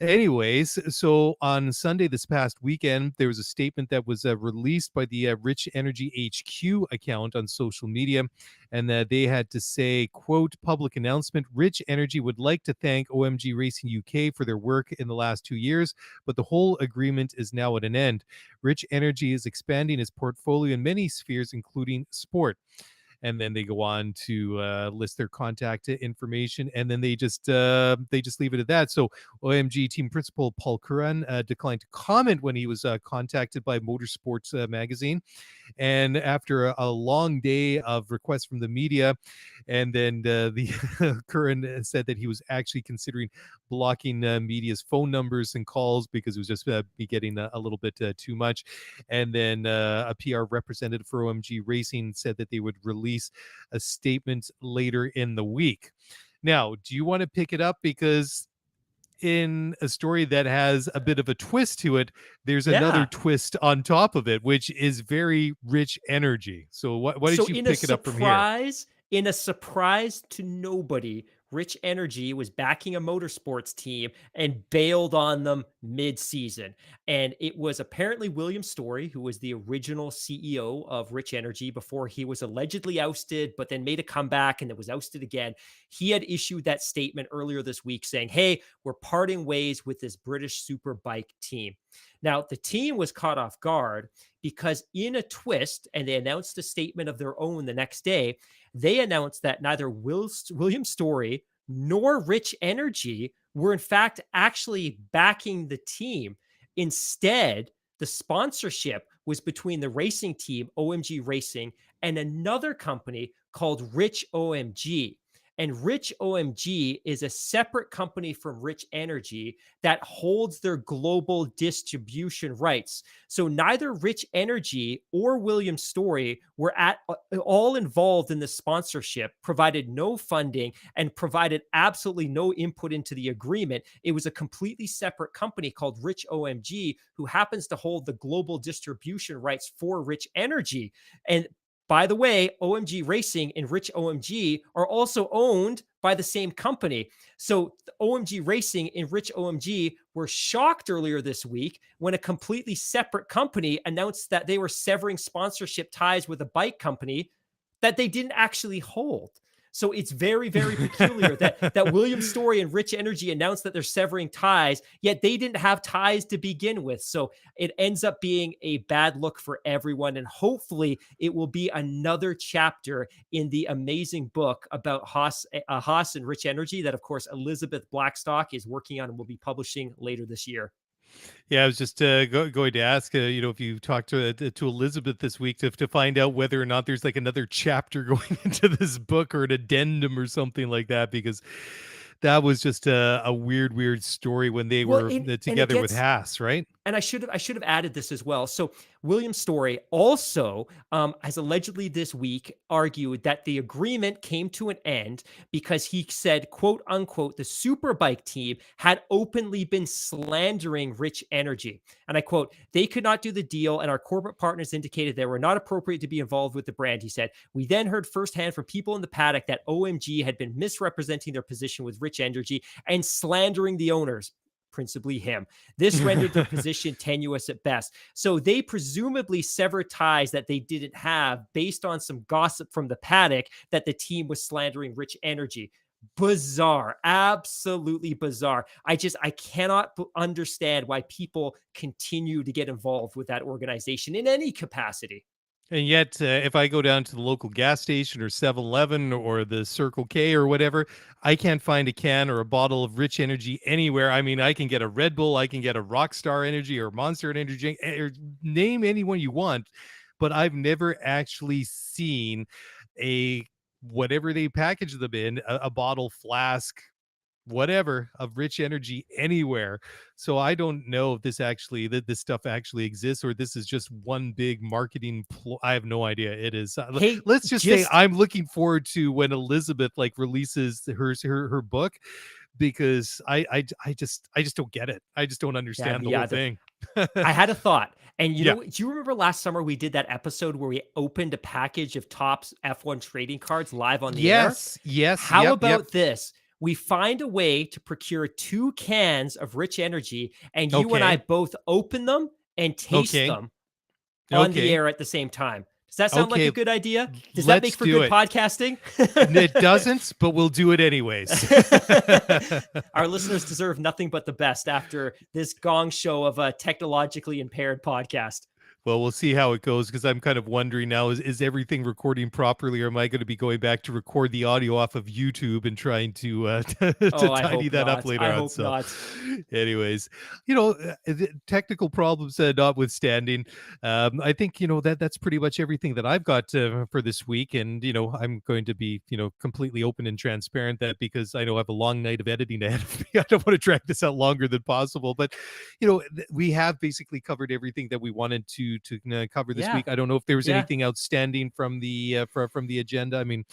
Anyways, so on Sunday this past weekend, there was a statement that was released by the Rich Energy HQ account on social media, and they had to say, quote, public announcement, Rich Energy would like to thank OMG Racing UK for their work in the last 2 years, but the whole agreement is now at an end. Rich Energy is expanding its portfolio in many spheres, including sport. And then they go on to list their contact information, and then they just leave it at that. So OMG team principal Paul Curran declined to comment when he was contacted by Motorsports magazine, and after a long day of requests from the media, and then the Curran said that he was actually considering blocking media's phone numbers and calls because it was just be getting a little bit too much. And then a PR representative for OMG Racing said that they would release a statement later in the week. Now, do you want to pick it up? Because in a story that has a bit of a twist to it, there's another twist on top of it, which is very Rich Energy. So what did you pick it up from here? In a surprise to nobody, Rich Energy was backing a motorsports team and bailed on them mid-season. And it was apparently William Story, who was the original CEO of Rich Energy before he was allegedly ousted, but then made a comeback and then was ousted again. He had issued that statement earlier this week saying, hey, we're parting ways with this British Superbike team. Now, the team was caught off guard because in a twist, and they announced a statement of their own the next day, they announced that neither William Story nor Rich Energy were in fact actually backing the team. Instead, the sponsorship was between the racing team, OMG Racing, and another company called Rich OMG. And Rich OMG is a separate company from Rich Energy that holds their global distribution rights. So neither Rich Energy or William Story were all involved in the sponsorship, provided no funding, and provided absolutely no input into the agreement. It was a completely separate company called Rich OMG, who happens to hold the global distribution rights for Rich Energy. And by the way, OMG Racing and Rich OMG are also owned by the same company. So OMG Racing and Rich OMG were shocked earlier this week when a completely separate company announced that they were severing sponsorship ties with a bike company that they didn't actually hold. So it's very, very peculiar that William Story and Rich Energy announced that they're severing ties, yet they didn't have ties to begin with. So it ends up being a bad look for everyone. And hopefully it will be another chapter in the amazing book about Haas and Rich Energy that, of course, Elizabeth Blackstock is working on and will be publishing later this year. Yeah, I was just going to ask, if you talked to Elizabeth this week to find out whether or not there's like another chapter going into this book or an addendum or something like that, because that was just a weird story when they were together with Haas, right? And I should have added this as well. So William Story also has allegedly this week argued that the agreement came to an end because he said, quote unquote, the Superbike team had openly been slandering Rich Energy. And I quote, they could not do the deal and our corporate partners indicated they were not appropriate to be involved with the brand. He said, we then heard firsthand from people in the paddock that OMG had been misrepresenting their position with Rich Energy and slandering the owners, principally him. This rendered the position tenuous at best. So they presumably severed ties that they didn't have based on some gossip from the paddock that the team was slandering Rich Energy. Bizarre, absolutely bizarre. I cannot understand why people continue to get involved with that organization in any capacity. And yet, if I go down to the local gas station or 7-Eleven or the Circle K or whatever, I can't find a can or a bottle of Rich Energy anywhere. I mean, I can get a Red Bull, I can get a Rockstar Energy or Monster Energy, or name anyone you want, but I've never actually seen whatever they package them in, a bottle, flask, whatever of Rich Energy anywhere. So I don't know if this stuff actually exists or this is just one big marketing I have no idea. It is. Hey, let's just say I'm looking forward to when Elizabeth releases her book, because I just don't get it. I just don't understand the whole thing. I had a thought. And you know, do you remember last summer we did that episode where we opened a package of Topps F1 trading cards live on the air? Yes. How about this? We find a way to procure 2 cans of Rich Energy, and you and I both open them and taste them on the air at the same time. Does that sound like a good idea? Does that make for good podcasting? It doesn't, but we'll do it anyways. Our listeners deserve nothing but the best after this gong show of a technologically impaired podcast. Well, we'll see how it goes, because I'm kind of wondering now, is everything recording properly, or am I going to be going back to record the audio off of YouTube and trying to tidy that up later on? I hope not. Anyways, technical problems notwithstanding, I think, that's pretty much everything that I've got for this week. And, I'm going to be, completely open and transparent because I know I have a long night of editing ahead of me. I don't want to drag this out longer than possible, but, we have basically covered everything that we wanted to cover this week. I don't know if there was anything outstanding from the agenda. I mean,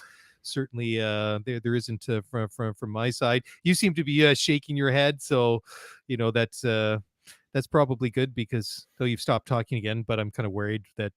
certainly there isn't from my side. You seem to be shaking your head, so that's probably good, because though you've stopped talking again, but I'm kind of worried that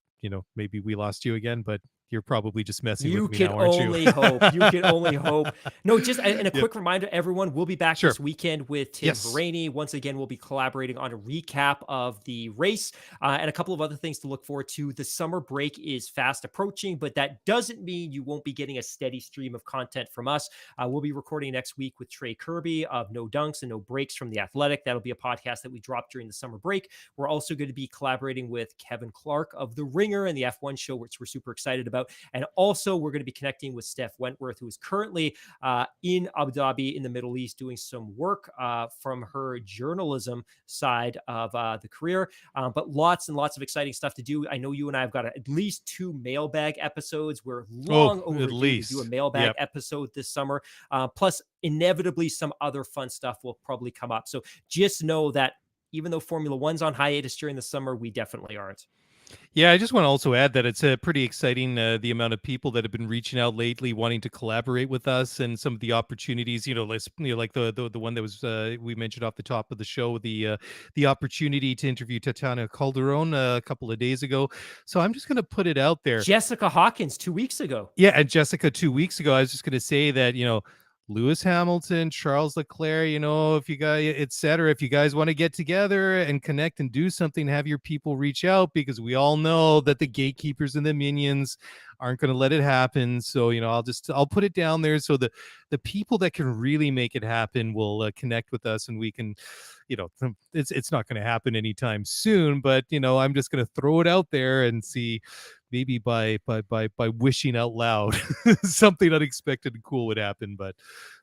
maybe we lost you again, but you're probably just messing with me now, aren't you? You can only hope. No, just and a quick reminder, everyone, we'll be back this weekend with Tim Veraney. Once again, we'll be collaborating on a recap of the race and a couple of other things to look forward to. The summer break is fast approaching, but that doesn't mean you won't be getting a steady stream of content from us. We'll be recording next week with Trey Kirby of No Dunks and No Breaks from The Athletic. That'll be a podcast that we dropped during the summer break. We're also going to be collaborating with Kevin Clark of The Ringer and the F1 show, which we're super excited about. about. And also, we're going to be connecting with Steph Wentworth, who is currently in Abu Dhabi in the Middle East doing some work from her journalism side of the career. But lots and lots of exciting stuff to do. I know you and I have got at least 2 mailbag episodes. We're long overdue to do a mailbag episode this summer. Plus, inevitably, some other fun stuff will probably come up. So just know that even though Formula One's on hiatus during the summer, we definitely aren't. Yeah, I just want to also add that it's pretty exciting, the amount of people that have been reaching out lately, wanting to collaborate with us, and some of the opportunities. Like the one that was we mentioned off the top of the show, the opportunity to interview Tatiana Calderon a couple of days ago. So I'm just going to put it out there. Jessica Hawkins 2 weeks ago. Yeah, and Jessica 2 weeks ago. I was just going to say that Lewis Hamilton, Charles Leclerc, if you guys, etc. If you guys want to get together and connect and do something, have your people reach out, because we all know that the gatekeepers and the minions aren't going to let it happen. So, I'll put it down there so the people that can really make it happen will connect with us, and we can, it's not going to happen anytime soon, but I'm just going to throw it out there and see. Maybe by wishing out loud, something unexpected and cool would happen. But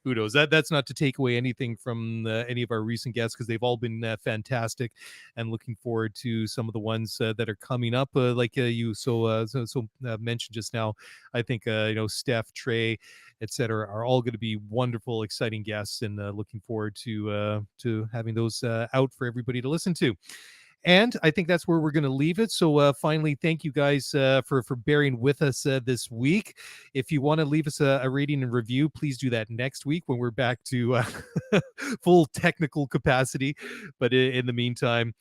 who knows? That's not to take away anything from any of our recent guests, because they've all been fantastic, and looking forward to some of the ones that are coming up. Like you mentioned just now, I think Steph, Trey, etc. are all going to be wonderful, exciting guests, and looking forward to having those out for everybody to listen to. And I think that's where we're going to leave it. So finally, thank you guys for bearing with us this week. If you want to leave us a rating and review, please do that next week when we're back to full technical capacity. But in the meantime,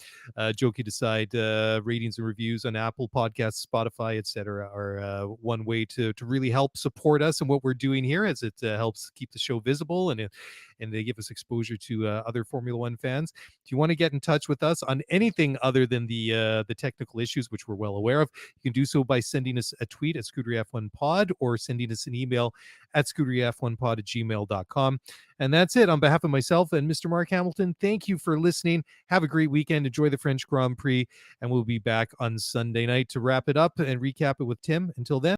joking aside, ratings and reviews on Apple Podcasts, Spotify, etc. are one way to really help support us and what we're doing here, as it helps keep the show visible, and they give us exposure to other Formula One fans. If you want to get in touch with us on anything other than the technical issues, which we're well aware of, you can do so by sending us a tweet at ScuderyF1Pod, or sending us an email at ScuderyF1Pod@gmail.com. And that's it. On behalf of myself and Mr. Mark Hamilton, thank you for listening. Have a great weekend. Enjoy the French Grand Prix, and we'll be back on Sunday night to wrap it up and recap it with Tim. Until then.